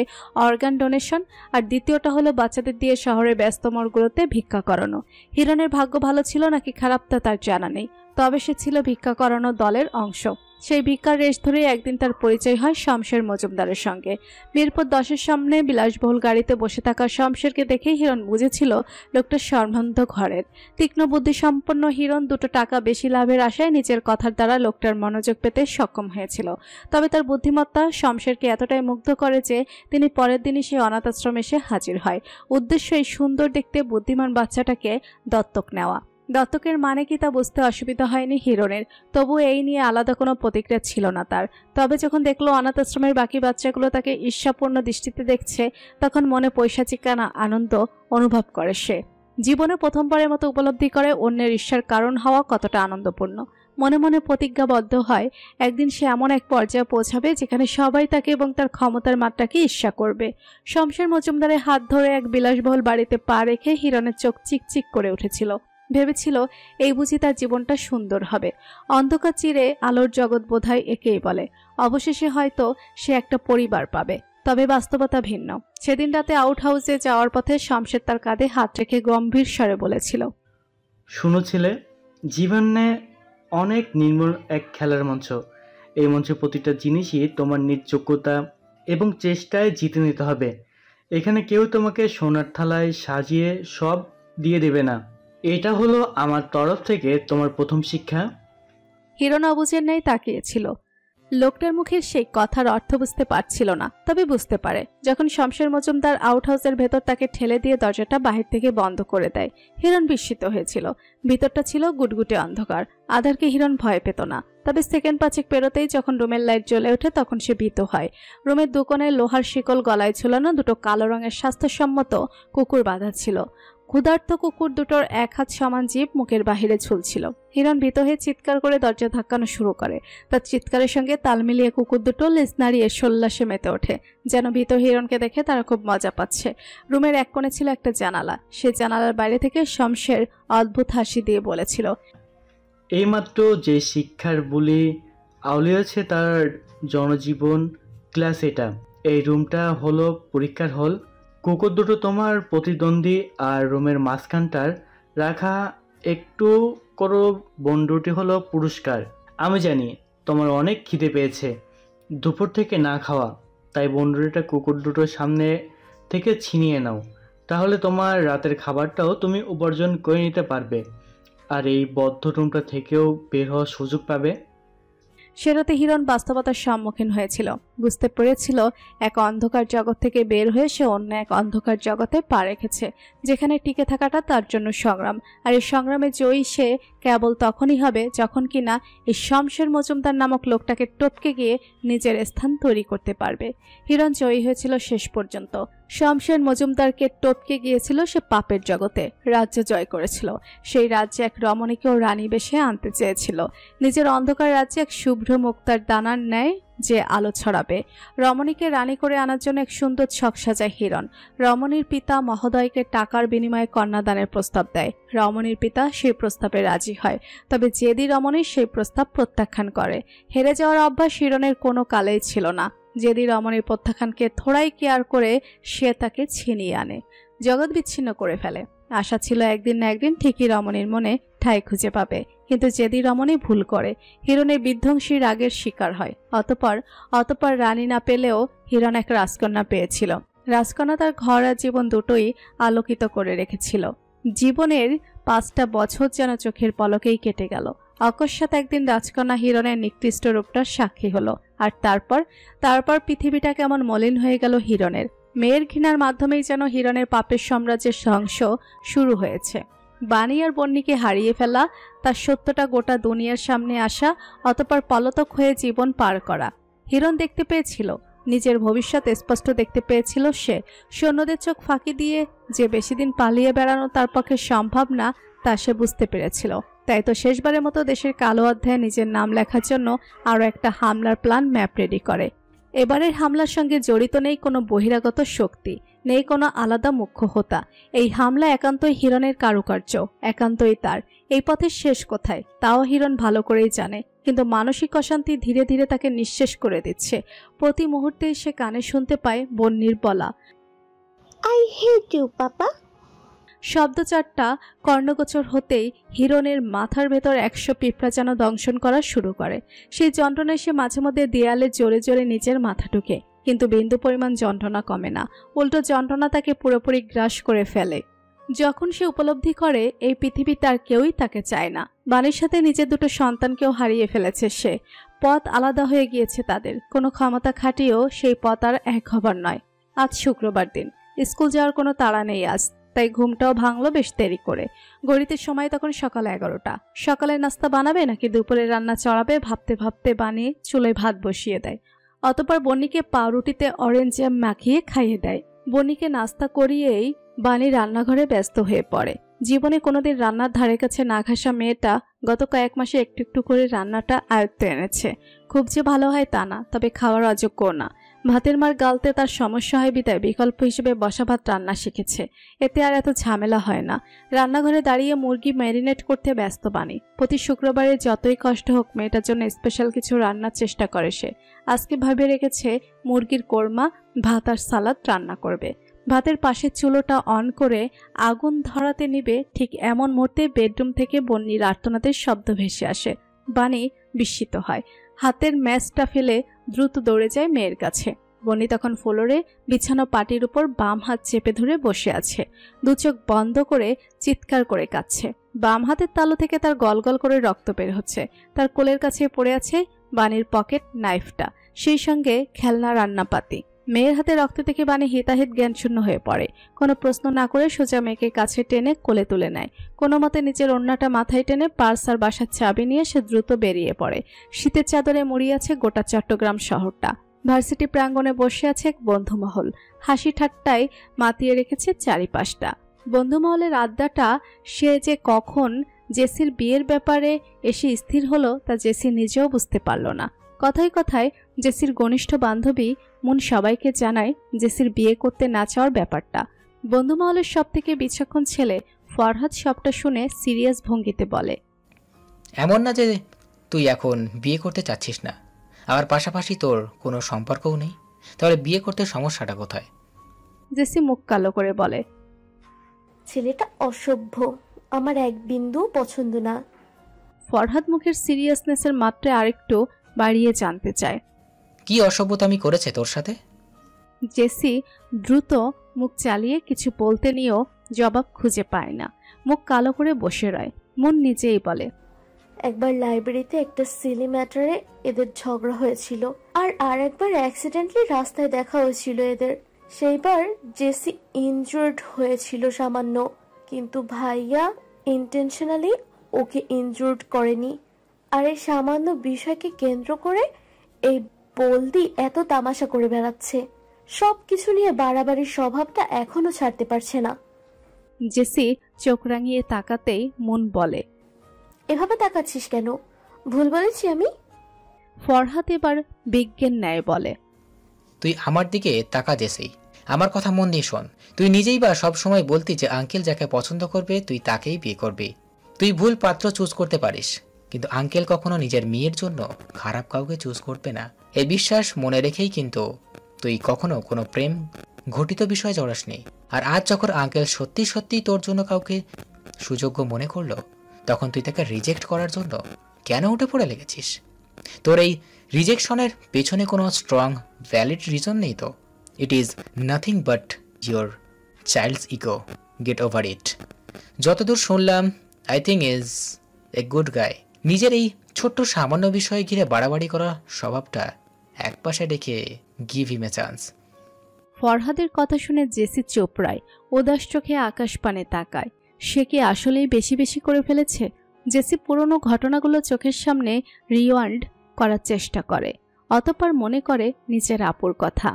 অর্গান ডোনেশন, আর দ্বিতীয়টা হলো বাচ্চাদের দিয়ে শহরের ব্যস্ত মোড়গুলোতে ভিক্ষা করানো। হিরণের ভাগ্য ভালো ছিল নাকি খারাপ তা তার জানা নেই, তবে সে ছিল ভিক্ষা করানো দলের অংশ। সেই ভিক্ষার রেশ ধরে একদিন তার পরিচয় হয় শমশের মজুমদারের সঙ্গে। মিরপুর 10-এর সামনে বিলাসবহুল গাড়িতে বসে থাকা শমশেরকে দেখে হিরণ বুঝেছিল লোকটা সম্ভ্রান্ত ঘরের। তীক্ষ্ণ বুদ্ধিসম্পন্ন হিরণ 2 টাকা বেশি লাভের আশায় নিজের কথার দ্বারা লোকটার মনোযোগ পেতে সক্ষম হয়েছিল। তবে তার বুদ্ধিমত্তা শমশেরকে এতটাই মুগ্ধ করে যে তিনি পরের দিনই সেই অনাথ আশ্রমে এসে হাজির হয়। উদ্দেশ্য এই সুন্দর দেখতে বুদ্ধিমান বাচ্চাটাকে দত্তক নেওয়া। দত্তকের মানে কি তা বুঝতে অসুবিধা হয়নি হিরণের। তবু এই নিয়ে আলাদা কোনো প্রতিক্রিয়া ছিল না তার। তবে যখন দেখলো অনাথ আশ্রমের বাকি বাচ্চাগুলো তাকে ঈর্ষাপূর্ণ দৃষ্টিতে দেখছে তখন মনে পৈশাচিক আনন্দ অনুভব করে সে। জীবনে প্রথমবারের মতো উপলব্ধি করে অন্যের ঈর্ষার কারণ হওয়া কতটা আনন্দপূর্ণ। মনে মনে প্রতিজ্ঞাবদ্ধ হয় একদিন সে এমন এক পর্যায়ে পৌঁছাবে যেখানে সবাই তাকে এবং তার ক্ষমতার মাত্রাকে ঈর্ষা করবে। শমশের মজুমদারের হাত ধরে এক বিলাসবহুল বাড়িতে পা রেখে হিরণের চোখ চিকচিক করে উঠেছিল। ভেবেছিল এই বুঝি তার জীবনটা সুন্দর হবে। অন্ধকার চিরে আলোর জগৎ বোধহয় একেই বলে। অবশেষে হয়তো সে একটা পরিবার পাবে। তবে বাস্তবতা ভিন্ন। সেদিন রাতে আউট হাউসে যাওয়ার পথে শমশের তার কাঁধে হাত রেখে গম্ভীর স্বরে বলেছিল, শুনো ছেলে, জীবনে অনেক নির্মল এক খেলার মঞ্চ। এই মঞ্চে প্রতিটা জিনিসই তোমার নিজ যোগ্যতা এবং চেষ্টায় জিতে নিতে হবে। এখানে কেউ তোমাকে সোনার থালায় সাজিয়ে সব দিয়ে দেবে না। এটা হলো আমার তরফ থেকে তোমার প্রথম শিক্ষা। হিরণ অবুঝের ন্যায় তাকিয়েছিল। লোকটার মুখের সেই কথার অর্থ বুঝতে পারছিল না, তবে বুঝতে পারে যখন শমশের মজুমদার আউট হাউসের ভেতর তাকে ঠেলে দিয়ে দরজাটা বাহির থেকে বন্ধ করে দেয়। হিরণ বিস্মিত হয়েছিল। ভিতরটা ছিল গুটগুটে অন্ধকার। আধারকে হিরণ ভয় পেত না, তবে সেকেন্ড 5 পেরোতেই যখন রুমের লাইট জ্বলে ওঠে তখন সে ভীত হয়। রুমের 2 কোণে লোহার শিকল গলায় ঝুলানো 2 কালো রঙের স্বাস্থ্যসম্মত কুকুর বাঁধা ছিল। ক্ষুধার্ত কুকুর দুটোর এক হাত সমান জিভ মুখের বাহিরে ঝুলছিল। হিরণ ভীত হয়ে চিৎকার করে দরজা ধাক্কানো শুরু করে। তার চিৎকারের সঙ্গে তাল মিলিয়ে কুকুর দুটো লেজ নাড়িয়ে সোল্লাসে মেতে ওঠে, যেন ভীত হিরণকে দেখে তারা খুব মজা পাচ্ছে। রুমের এক কোণে ছিল একটা জানালা। সে জানালার বাইরে থেকে শমশের অদ্ভুত হাসি দিয়ে বলেছিল, এইমাত্র যে শিক্ষার বুলি আউলিয়েছে তার জনজীবন ক্লাস এটা। এই রুমটা হলো পরীক্ষার হল। কুকুর দুটো তোমার প্রতিদ্বন্দ্বী, আর রুমের মাঝখানটার রাখা একটু করো বন্ধুটি হলো পুরস্কার। আমি জানি তোমার অনেক খিদে পেয়েছে, দুপুর থেকে না খাওয়া, তাই বন্ধুটিটা কুকুর দুটোর সামনে থেকে ছিনিয়ে নাও, তাহলে তোমার রাতের খাবারটাও তুমি উপার্জন করে নিতে পারবে, আর এই বদ্ধ রুমটা থেকেও বের হওয়ার সুযোগ পাবে। সে রাতে হিরণ বাস্তবতার সম্মুখীন হয়েছিল। বুঝতে পেরেছিল এক অন্ধকার জগৎ থেকে বের হয়ে সে অন্য এক অন্ধকার জগতে পা রেখেছে, যেখানে টিকে থাকাটা তার জন্য সংগ্রাম। আর এই সংগ্রামে জয়ী সে কেবল তখনই হবে যখন কিনা এই শমশের মজুমদার নামক লোকটাকে টপকে গিয়ে নিজের স্থান তৈরি করতে পারবে। হিরণ জয়ী হয়েছিল শেষ পর্যন্ত। শমশের মজুমদারকে টপকে গিয়েছিল সে পাপের জগতে, রাজ্য জয় করেছিল। সেই রাজ্যে এক রমণীকেও রানী বেশে আনতে চেয়েছিল। নিজের অন্ধকার রাজ্যে এক শুভ্র মুক্তার দানার ন্যায় যে আলো ছড়াবে। রমণীকে রানী করে আনার জন্য এক সুন্দর ছক সাজায় হিরণ। রমণীর পিতা মহোদয়কে টাকার বিনিময়ে কন্যাদানের প্রস্তাব দেয়। রমণীর পিতা সেই প্রস্তাবে রাজি হয়, তবে জেদি রমণী সেই প্রস্তাব প্রত্যাখ্যান করে। হেরে যাওয়ার অভ্যাস হিরণের কোনো কালেই ছিল না। জেদি রমণীর প্রত্যাখ্যানকে থোড়াই কেয়ার করে সে তাকে ছিনিয়ে আনে, জগৎ বিচ্ছিন্ন করে ফেলে। আশা ছিল একদিন না একদিন ঠিকই রমণীর মনে ঠাঁই খুঁজে পাবে, কিন্তু জেদি রমণী ভুল করে, হিরণের বিধ্বংসী রাগের শিকার হয়। অতপর রানী না পেলেও হিরণ এক রাজকন্যা পেয়েছিল। রাজকন্যা তার ঘর আর জীবন দুটোই আলোকিত করে রেখেছিল। জীবনের 5টা বছর যেন চোখের পলকেই কেটে গেল। অকস্মাৎ একদিন রাজকন্যা হিরণের নিকৃষ্ট রূপটার সাক্ষী হলো, আর তারপর পৃথিবীটা কেমন মলিন হয়ে গেল হিরণের। মেয়ের ঘৃণার মাধ্যমেই যেন হিরণের পাপের সাম্রাজ্যের ধ্বংস শুরু হয়েছে। বাণী আর বন্নিকে হারিয়ে ফেলা, তার সত্যটা গোটা দুনিয়ার সামনে আসা, অতঃপর পলাতক হয়ে জীবন পার করা। হিরণ দেখতে পেয়েছিল নিজের ভবিষ্যৎ স্পষ্ট দেখতে পেয়েছিল। সে অন্যদের চোখ ফাঁকি দিয়ে যে বেশি দিন পালিয়ে বেড়ানো তার পক্ষে সম্ভব না তা সে বুঝতে পেরেছিল। তাই তো শেষবারের মতো দেশের কালো অধ্যায়ে নিজের নাম লেখার জন্য আরও একটা হামলার প্ল্যান ম্যাপ রেডি করে। এবারের হামলার সঙ্গে জড়িত নেই কোনো বহিরাগত শক্তি, নেই কোনো আলাদা মুখ্য হোতা। এই হামলা একান্তই হিরণের কারুকার্য, একান্তই তার। এই পথের শেষ কোথায় তাও হিরণ ভালো করেই জানে, কিন্তু মানসিক অশান্তি ধীরে ধীরে তাকে নিঃশেষ করে দিচ্ছে। প্রতি মুহূর্তেই সে কানে শুনতে পায় বন্নির বলা, আই হেট ইউ পাপা। শব্দচারটা কর্ণগোচর হতেই হিরণের মাথার ভেতর 100 পিঁপড়া যেন দংশন করা শুরু করে। সেই যন্ত্রণায় সে মাঝে মধ্যে দেয়ালে জোরে জোরে নিজের মাথা ঢুকে, কিন্তু বিন্দু পরিমাণ যন্ত্রণা কমে না, উল্টো যন্ত্রণা তাকে পুরোপুরি গ্রাস করে ফেলে। যখন সে উপলব্ধি করে এই পৃথিবী তার কেউই তাকে চায় না। বাণীর সাথে নিজের দুটো সন্তানকেও হারিয়ে ফেলেছে সে। পথ আলাদা হয়ে গিয়েছে তাদের। কোনো ক্ষমতা খাটিয়েও সেই পথ আর এক হবার নয়। আজ শুক্রবার দিন, স্কুল যাওয়ার কোনো তাড়া নেই আজ, তাই ঘুমটাও ভাঙলো বেশ দেরি করে। গড়িতে সময় তখন সকাল 11টা। সকালের নাস্তা বানাবে নাকি দুপুরের রান্না চড়াবে ভাবতে ভাবতে বানিয়ে চুলোয় ভাত বসিয়ে দেয়। অতপর বন্নিকে পাউরুটিতে অরেঞ্জ জ্যাম মাখিয়ে খাইয়ে দেয়। বন্নিকে নাস্তা করিয়েই বাণী রান্নাঘরে ব্যস্ত হয়ে পড়ে। জীবনে কোনোদিন রান্নার ধারে কাছে না ঘাসা মেয়েটা গত কয়েক মাসে একটু একটু করে রান্নাটা আয়ত্তে এনেছে। খুব যে ভালো হয় তা না, তবে খাওয়ার অযোগ্য না। ভাতের মার গালতে তার সমস্যা হয় বিদায় বিকল্প হিসেবে বসা ভাত রান্না শিখেছে। এতে আর এত ঝামেলা হয় না। রান্নাঘরে দাঁড়িয়ে মুরগি ম্যারিনেট করতে ব্যস্ত বাণী। প্রতি শুক্রবারে যতই কষ্ট হোক মেয়েটার জন্য স্পেশাল কিছু রান্নার চেষ্টা করে সে। আজকে ভেবে রেখেছে মুরগির কোরমা, ভাত আর সালাদ রান্না করবে। ভাতের পাশের চুলোটা অন করে আগুন ধরাতে নিবে, ঠিক এমন মুহূর্তে বেডরুম থেকে বন্নির আর্তনাদের শব্দ ভেসে আসে। বাণী বিস্মিত হয়, হাতের ম্যাচটা ফেলে দ্রুত দৌড়ে যায় মেয়ের কাছে। বন্নি তখন ফ্লোরে বিছানো পাটির উপর বাম হাত চেপে ধরে বসে আছে, দু চোখ বন্ধ করে চিৎকার করে কাঁদছে। বাম হাতের তালু থেকে তার গলগল করে রক্ত বের হচ্ছে। তার কোলের কাছে পড়ে আছে বাণীর পকেট নাইফটা, সেই সঙ্গে খেলনা রান্নাপাতি। মেয়ের হাতে রক্ত দেখে বাণী হিতাহিত জ্ঞানশূন্য হয়ে পড়ে। কোনো প্রশ্ন না করে সোজা মেয়েকে কাছে টেনে কোলে তুলে নেয়। কোনো মতে নিজের ওড়নাটা মাথায় টেনে পার্স আর বাসার চাবি নিয়ে সে দ্রুত বেরিয়ে পড়ে। শীতের চাদরে মুড়িয়ে আছে গোটা চট্টগ্রাম শহরটা। ভার্সিটি প্রাঙ্গণে বসে আছে এক বন্ধুমহল, হাসি ঠাট্টায় মাতিয়ে রেখেছে চারিপাশটা। বন্ধুমহলের আড্ডাটা সে যে কখন জেসির বিয়ের ব্যাপারে এসে স্থির হলো তা জেসি নিজেও বুঝতে পারল না। কথায় কথায় জেসির ঘনিষ্ঠ বান্ধবী মুন সবাইকে জানায় জেসির বিয়ে করতে না চাওয়ার ব্যাপারটা। বন্ধুমহলের সবথেকে বিচক্ষণ ছেলে ফরহাদ সবটা শুনে সিরিয়াস ভঙ্গিতে বলে, এমন না যে তুই এখন বিয়ে করতে চাচ্ছিস না, আবার পাশাপাশি তোর কোনো সম্পর্কও নেই, তাহলে বিয়ে করতে সমস্যাটা কোথায়? জেসি মুখ কালো করে বলে, ছেলেটা অসভ্য, আমার এক বিন্দু পছন্দ না। ফরহাদ মুখের সিরিয়াসনেসের মাত্রা আরেকটু বাড়িয়ে জানতে চায়, কি অসভ্যতামি করেছে তোর সাথে? জেসি দ্রুত মুখ চালিয়ে কিছু বলতে নিয়েও জবাব খুঁজে পায় না, মুখ কালো করে বসে রয়। মন নিজেই বলে, একবার লাইব্রেরিতে একটা সিলি ম্যাটারে এদের ঝগড়া হয়েছিল, আর একবার অ্যাক্সিডেন্টলি রাস্তায় দেখা হয়েছিল এদের। সেইবার জেসি ইনজুর্ড হয়েছিল সামান্য, কিন্তু ভাইয়া ইন্টেনশনালি ওকে ইনজুর্ড করেনি। আর এই সামান্য বিষয়কে কেন্দ্র করে এই বলদি এত তামাশা করে বেড়াচ্ছে। সব কিছু নিয়ে বাড়াবাড়ির স্বভাবটা এখনো ছাড়তে পারছে না। জেসি চোখ রাঙিয়ে তাকাতেই মন বলে, এভাবে তাকাচ্ছিস কেন? ভুল বলেছি আমি? ফরহাদ এবার বিজ্ঞান ন্যায় বলে, তুই আমার দিকে তাকা জেসি, আমার কথা মন দিয়ে শোন। তুই নিজেই বা সব সময় বলতি যে আঙ্কেল যাকে পছন্দ করবে তুই তাকেই বিয়ে করবি। তুই ভুল পাত্র চুজ করতে পারিস, কিন্তু আঙ্কেল কখনো নিজের মেয়ের জন্য খারাপ কাউকে চুজ করবে না। এই বিশ্বাস মনে রেখেই কিন্তু তুই কখনো কোনো প্রেম ঘটিত বিষয়ে জড়াসনি। আর আজ যখন আঙ্কেল সত্যি সত্যি তোর জন্য কাউকে সুযোগ্য মনে করলো, তখন তুই তাকে রিজেক্ট করার জন্য কেন উঠে পড়ে লেগেছিস? তোর এই রিজেকশনের পেছনে কোনো স্ট্রং ভ্যালিড রিজন নেই তো। It is nothing but your child's ego. Get over it. যতদূর শুনলাম I think is a good guy. নিজের এই ছোট্ট সামান্য বিষয়ে ঘিরে বাড়াবাড়ি করা স্বভাবটা একপাশে রেখে গিভ হিম এ চান্স। ফরহাদের কথা শুনে জেসি চোপড়ায় উদাস চোখে আকাশ পানে তাকায়। সে কি আসলেই বেশি বেশি করে ফেলেছে? জেসি পুরনো ঘটনাগুলো চোখের সামনে রিওয়াইন্ড করার চেষ্টা করে, অতঃপর মনে করে নিজের আপুর কথা।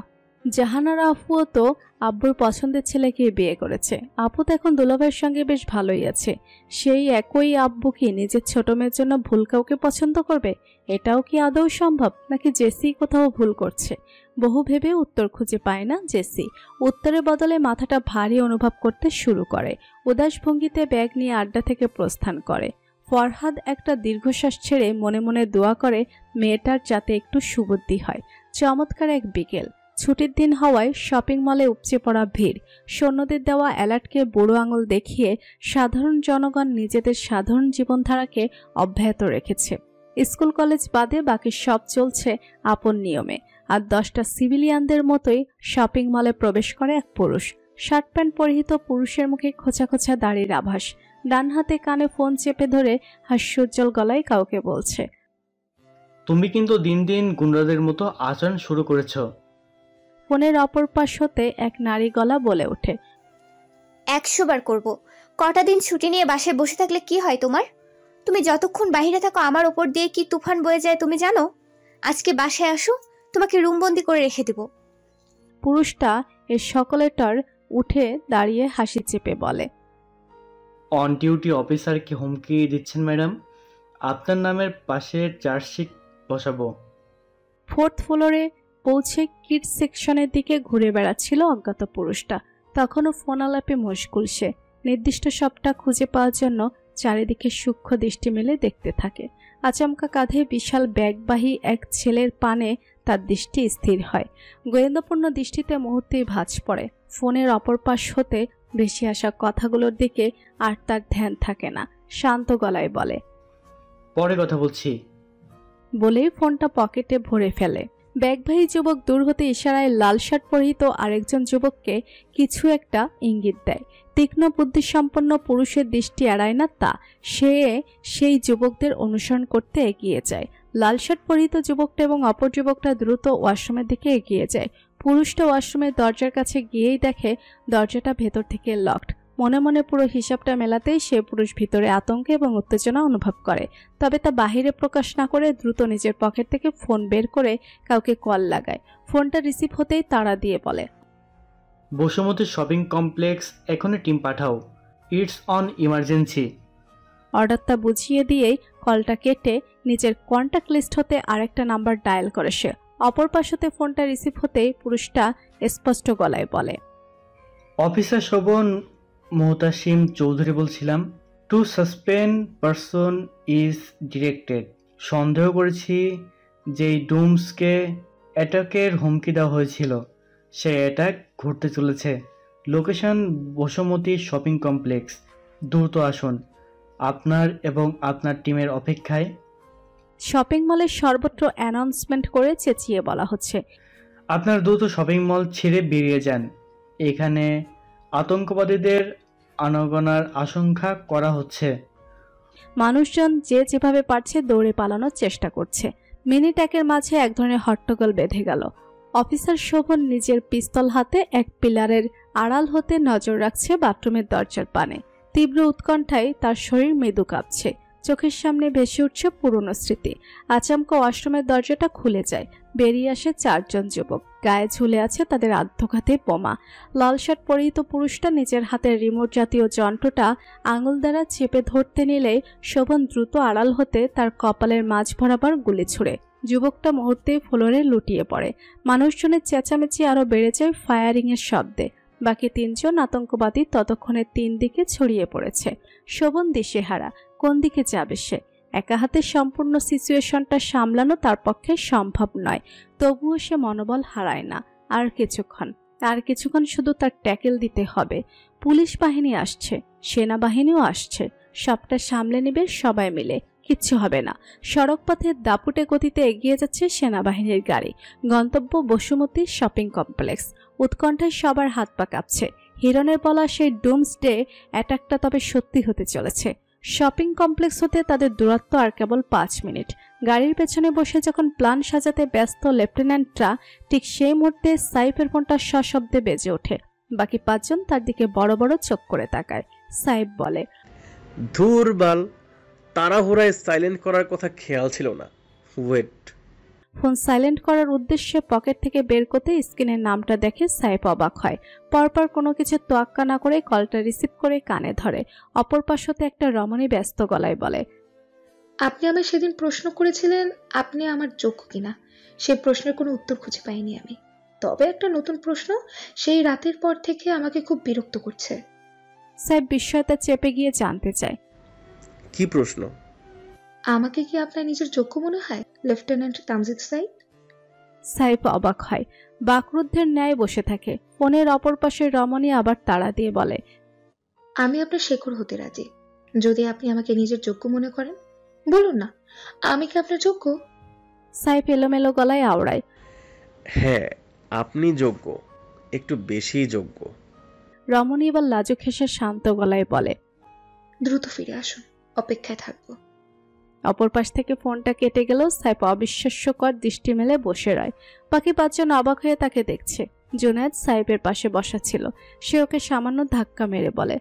জাহানারা আফুও তো আব্বুর পছন্দের ছেলেকে বিয়ে করেছে। আপু তো এখন দুলাভাইয়ের সঙ্গে বেশ ভালোই আছে। সেই একই আব্বু কি নিজের ছোট মেয়ের জন্য ভুল কাউকে পছন্দ করবে? এটাও কি আদৌ সম্ভব, নাকি জেসি কোথাও ভুল করছে? বহু ভেবে উত্তর খুঁজে পায় না জেসি। উত্তরের বদলে মাথাটা ভারী অনুভব করতে শুরু করে। উদাস ভঙ্গিতে ব্যাগ নিয়ে আড্ডা থেকে প্রস্থান করে। ফরহাদ একটা দীর্ঘশ্বাস ছেড়ে মনে মনে দোয়া করে মেয়েটার যাতে একটু সুবুদ্ধি হয়। চমৎকার এক বিকেল, ছুটির দিন হওয়ায় শপিং মলে উপচে পড়া ভিড়। সৈন্যদের দেওয়া অ্যালার্টকে বুড়ো আঙুল দেখিয়ে সাধারণ জনগণ নিজেদের সাধারণ জীবনধারাকে অব্যাহত রেখেছে। স্কুল কলেজ বাদে বাকি সব চলছে আপন নিয়মে। আর 10টা সিভিলিয়ানদের মতোই শপিং মলে প্রবেশ করে এক পুরুষ। শার্ট প্যান্ট পরিহিত পুরুষের মুখে খোঁচা খোঁচা দাড়ির আভাস। ডান হাতে কানে ফোন চেপে ধরে হাস্যোজ্জ্বল গলায় কাউকে বলছে, তুমি কিন্তু দিন দিন গুন্ডাদের মতো আচরণ শুরু করেছ। ফোনের অপর পাশ হতে এক নারী গলা বলে ওঠে, 100 বার করব। কটা দিন ছুটি নিয়ে বাসায় বসে থাকলে কি হয় তোমার? তুমি যতক্ষণ বাইরে থাকো আমার ওপর দিয়ে কি তুফান বয়ে যায় তুমি জানো? আজকে বাসায় আসো, তোমাকে রুমবন্দি করে রেখে দেব। পুরুষটা এর সকলেটার উঠে দাঁড়িয়ে হাসি চেপে বলে, অন ডিউটি অফিসারকে হুমকি দিচ্ছেন ম্যাডাম? আপনার নামের পাশে চার্জশিট বসাবো। 4th ফ্লোরে পৌঁছে কিডস সেকশনের দিকে ঘুরে বেড়াচ্ছিল অজ্ঞাত পুরুষটা। তখনও ফোন আলাপে মশগুল সে। নির্দিষ্ট সবটা খুঁজে পাওয়ার জন্য চারিদিকে সূক্ষ্ম দৃষ্টি মেলে দেখতে থাকে। আচমকা কাঁধে বিশাল ব্যাগবাহী এক ছেলের পানে তার দৃষ্টি স্থির হয়। গোয়েন্দাপূর্ণ দৃষ্টিতে মুহূর্তেই ভাঁজ পড়ে। ফোনের অপর পাশ হতে ভেসে আসা কথাগুলোর দিকে আর তার ধ্যান থাকে না। শান্ত গলায় বলে, পরে কথা বলছি বলেই ফোনটা পকেটে ভরে ফেলে। ব্যাগবাহী যুবক দূর হতে ইশারায় লাল শার্ট পরিহিত আরেকজন যুবককে কিছু একটা ইঙ্গিত দেয়। তীক্ষ্ণ বুদ্ধিসম্পন্ন পুরুষের দৃষ্টি এড়ায় না তা। সে সেই যুবকদের অনুসরণ করতে এগিয়ে যায়। লাল শার্ট পরিহিত যুবকটা এবং অপর যুবকটা দ্রুত ওয়াশরুমের দিকে এগিয়ে যায়। পুরুষটা ওয়াশরুমের দরজার কাছে গিয়েই দেখে দরজাটা ভেতর থেকে লকড। মনে মনে পুরো হিসাবটা মেলাতেই সে পুরুষ ভিতরে আতঙ্ক এবং উত্তেজনা অনুভব করে। তবে তা বাহিরে প্রকাশ না করে দ্রুত নিজের পকেট থেকে ফোন বের করে কাউকে কল লাগায়। ফোনটা রিসিভ হতেই তাড়া দিয়ে বলে, বসুমতী শপিং কমপ্লেক্স, এখনই team Pathao. It's on emergency. অর্ডারটা বুঝিয়ে দিয়েই কলটা কেটে নিজের কন্ট্যাক্ট লিস্ট হতে আরেকটা নাম্বার ডায়াল করে সে। অপর পাশ হতে ফোনটা রিসিভ হতেই পুরুষটা স্পষ্ট গলায় বলে, অফিসার শোভন মোহতাসিম চৌধুরী বলছিলাম। To suspend person is directed. সন্দেহ করেছি যেই ডুমসকে অ্যাটাকের হুমকি দেওয়া হয়েছিল সে অ্যাটাক ঘটতে চলেছে। লোকেশন বসুমতী শপিং কমপ্লেক্স। দ্রুত আসুন, আপনার এবং আপনার টিমের অপেক্ষায়। শপিং মলের সর্বত্র অ্যানাউন্সমেন্ট করে চেঁচিয়ে বলা হচ্ছে, আপনার দ্রুত শপিং মল ছেড়ে বেরিয়ে যান। এখানে আতঙ্কবাদীদের আনাগোনার আশঙ্কা করা হচ্ছে। মানুষজন যে যেভাবে পারছে দৌড়ে পালানোর চেষ্টা করছে। মিনিট একের মাঝে এক ধরনের হট্টগোল বেঁধে গেল। অফিসার শোভন নিজের পিস্তল হাতে এক পিলারের আড়াল হতে নজর রাখছে বাথরুমের দরজার পানে। তীব্র উৎকণ্ঠায় তার শরীর মৃদু কাঁপছে। চোখের সামনে ভেসে উঠছে পুরনো স্মৃতি। আচমকা ওয়াশরুমের দরজাটা খুলে যায়। বেরিয়ে আসে 4 জন যুবক। গায়ে ঝুলে আছে তাদের আত্মঘাতী বোমা। লাল শার্ট পরিহিত পুরুষটা নিজের হাতের রিমোট জাতীয় যন্ত্রটা আঙুল দ্বারা চেপে ধরতে নিলে শোভন দ্রুত আড়াল হতে তার কপালের মাঝ বরাবর গুলি ছুড়ে। যুবকটা মুহূর্তেই ফ্লোরে লুটিয়ে পড়ে। মানুষজনের চেঁচামেচি আরও বেড়ে যায় ফায়ারিংয়ের শব্দে। বাকি 3 জন আতঙ্কবাদী ততক্ষণে 3 দিকে ছড়িয়ে পড়েছে। শোভন দিশেহারা, কোন দিকে যাবে সে? একা হাতে সম্পূর্ণ সিচুয়েশনটা সামলানো তার পক্ষে সম্ভব নয়। তবুও সে মনোবল হারায় না। আর কিছুক্ষণ শুধু তার ট্যাকেল দিতে হবে। পুলিশ বাহিনী আসছে, সেনাবাহিনীও আসছে। সবটা সামলে নেবে সবাই মিলে, কিচ্ছু হবে না। সড়ক পথে দাপুটে গতিতে এগিয়ে যাচ্ছে সেনাবাহিনীর গাড়ি। গন্তব্য বসুমতী শপিং কমপ্লেক্স। উৎকণ্ঠায় সবার হাত পা কাঁপছে। হিরণের বলা সেই ডুমসডে অ্যাটাকটা তবে সত্যি হতে চলেছে। শপিং কমপ্লেক্স হতে তাদের দূরত্ব আর কেবল 5 মিনিট। গাড়ির পেছনে বসে যখন প্ল্যান সাজাতে ব্যস্ত লেফটেন্যান্টরা, ঠিক সেই মুহূর্তে সাইফের ফোনটা সশব্দে বেজে ওঠে। বাকি 5 জন তার দিকে বড় বড় চোখ করে তাকায়। সাইফ বলে, ধুরবাল, তাড়াহুড়ায় সাইলেন্ট করার কথা খেয়াল ছিল না। ওয়েট। ফোন সাইলেন্ট করার উদ্দেশ্যে পকেট থেকে বের করতে স্ক্রিনের নামটা দেখে সাইফ অবাক হয়। পরপর কোনো কিছু তোয়াক্কা না করে কলটা রিসিভ করে কানে ধরে। অপর পাশ হতে একটা রমণী ব্যস্ত গলায় বলে, আপনি আমায় সেদিন প্রশ্ন করেছিলেন আপনি আমার যোগ্য কিনা। সেই প্রশ্নের কোনো উত্তর খুঁজে পাইনি আমি। তবে একটা নতুন প্রশ্ন সেই রাতের পর থেকে আমাকে খুব বিরক্ত করছে। সাইফ বিস্ময়তা চেপে গিয়ে জানতে চায়, কি প্রশ্ন? আমাকে কি আপনার নিজের যোগ্য মনে হয় লেফটেন্যান্ট তামজিদ সাইদ? সাইফ অবাক হয়, বাকরুদ্ধের ন্যায় বসে থাকে। ফোনের অপর পাশে রমণী আবার তাড়া দিয়ে বলে, আমি আপনার শেখর হতে রাজি, যদি আপনি আমাকে নিজের যোগ্য মনে করেন। বলুন না, আমি কি আপনার যোগ্য? সাইফ এলোমেলো গলায় আওড়ায়, হ্যাঁ আপনি যোগ্য, একটু বেশি যোগ্য। রমণী এবার লাজুক হেসে শান্ত গলায় বলে, দ্রুত ফিরে আসুন, অপেক্ষায় থাকবো। অপর পাশ থেকে ফোনটা কেটে গেল। সাইফ অবিশ্বাস্যকর দৃষ্টি মেলে বসে রয়। বাকি 5 জন অবাক হয়ে তাকে দেখছে। জুনায়েদ সাইফের পাশে বসা ছিল। সে ওকে সামান্য ধাক্কা মেরে বলে,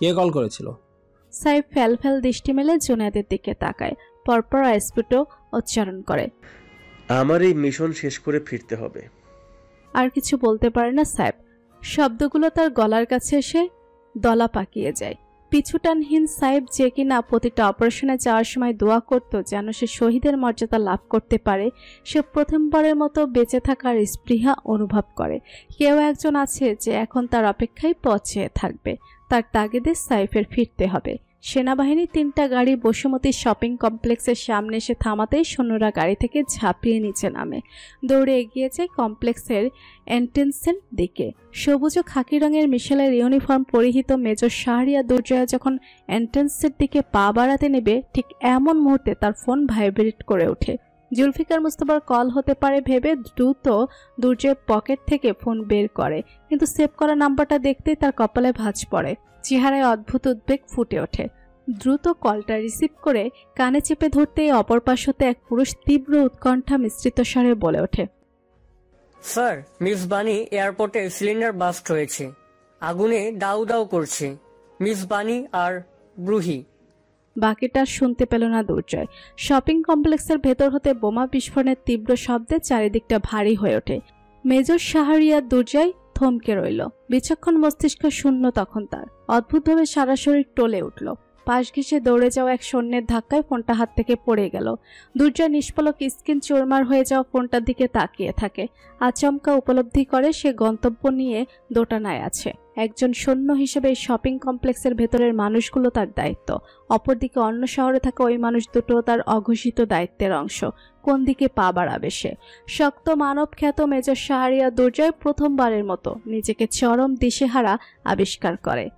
কে কল করেছিল? সাইফ ফ্যাল দৃষ্টি মেলে জুনায়েদের দিকে তাকায়। পরপর স্ফুট উচ্চারণ করে, আমার এই মিশন শেষ করে ফিরতে হবে। আর কিছু বলতে পারে না সাইফ। শব্দগুলো তার গলার কাছে এসে দলা পাকিয়ে যায়। পিছুটানহীন সাইফ, যে কিনা প্রতিটা অপারেশনে যাওয়ার সময় দোয়া করত যেন সে শহীদের মর্যাদা লাভ করতে পারে, সে প্রথমবারের মতো বেঁচে থাকার স্পৃহা অনুভব করে। কেউ একজন আছে যে এখন তার অপেক্ষায় পৌঁছে থাকবে। তার তাগিদে সাইফের ফিরতে হবে। সেনাবাহিনী 3টা গাড়ি বসুমতী শপিং কমপ্লেক্সের সামনে এসে থামাতেই সৈন্যরা গাড়ি থেকে ঝাঁপিয়ে নিচে নামে। দৌড়ে এগিয়ে যায় কমপ্লেক্সের এন্ট্রেন্সের দিকে। সবুজ ও খাকি রঙের মিশেলের ইউনিফর্ম পরিহিত মেজর শাহরিয়া দুর্জয়া যখন এন্ট্রেন্সের দিকে পা বাড়াতে নেবে, ঠিক এমন মুহূর্তে তার ফোন ভাইব্রেট করে ওঠে। জুলফিকার মুস্তফার কল হতে পারে ভেবে দ্রুত দুর্জয় পকেট থেকে ফোন বের করে, কিন্তু সেভ করা নাম্বারটা দেখতেই তার কপালে ভাঁজ পড়ে। চেহারায় অদ্ভুত উদ্বেগ ফুটে ওঠে। দ্রুত কলটা রিসিভ করে কানে চেপে ধরতেই অপর পাশ হতে এক পুরুষ তীব্র উৎকণ্ঠা মিশ্রিত স্বরে বলে ওঠে, স্যার, মিস বানি এয়ারপোর্টে সিলিন্ডার বাস্ট হয়েছে, আগুনে দাউ দাউ করছে। মিস বানি আর ব্রুহি। বাকিটা শুনতে পেল না দুর্জয়। শপিং কমপ্লেক্সের ভেতর হতে বোমা বিস্ফোরণের তীব্র শব্দে চারিদিকটা ভারী হয়ে ওঠে। মেজর শাহরিয়ার দুর্জয় থমকে রইল। বিচক্ষণ মস্তিষ্ক শূন্য তখন তার। অদ্ভুতভাবে সারা শরীর টলে উঠল। পাশ ঘেঁষে দৌড়ে যাওয়া এক সৈন্যের ধাক্কায় ফোনটা হাত থেকে পড়ে গেল। দুর্জয় নিষ্পলক স্ক্রিন চোরমার হয়ে যাওয়া ফোনটার দিকে তাকিয়ে থাকে। আচমকা উপলব্ধি করে সে গন্তব্য নিয়ে দোটানায় আছে। একজন সৈন্য হিসেবে এই শপিং কমপ্লেক্সের ভেতরের মানুষগুলো তার দায়িত্ব, অপরদিকে অন্য শহরে থাকা ওই মানুষ দুটো তার অঘোষিত দায়িত্বের অংশ। কোন দিকে পা বাড়াবে সে? শক্ত মানব খ্যাত মেজর শাহরিয়ার দুর্জয় প্রথমবারের মতো নিজেকে চরম দিশেহারা আবিষ্কার করে।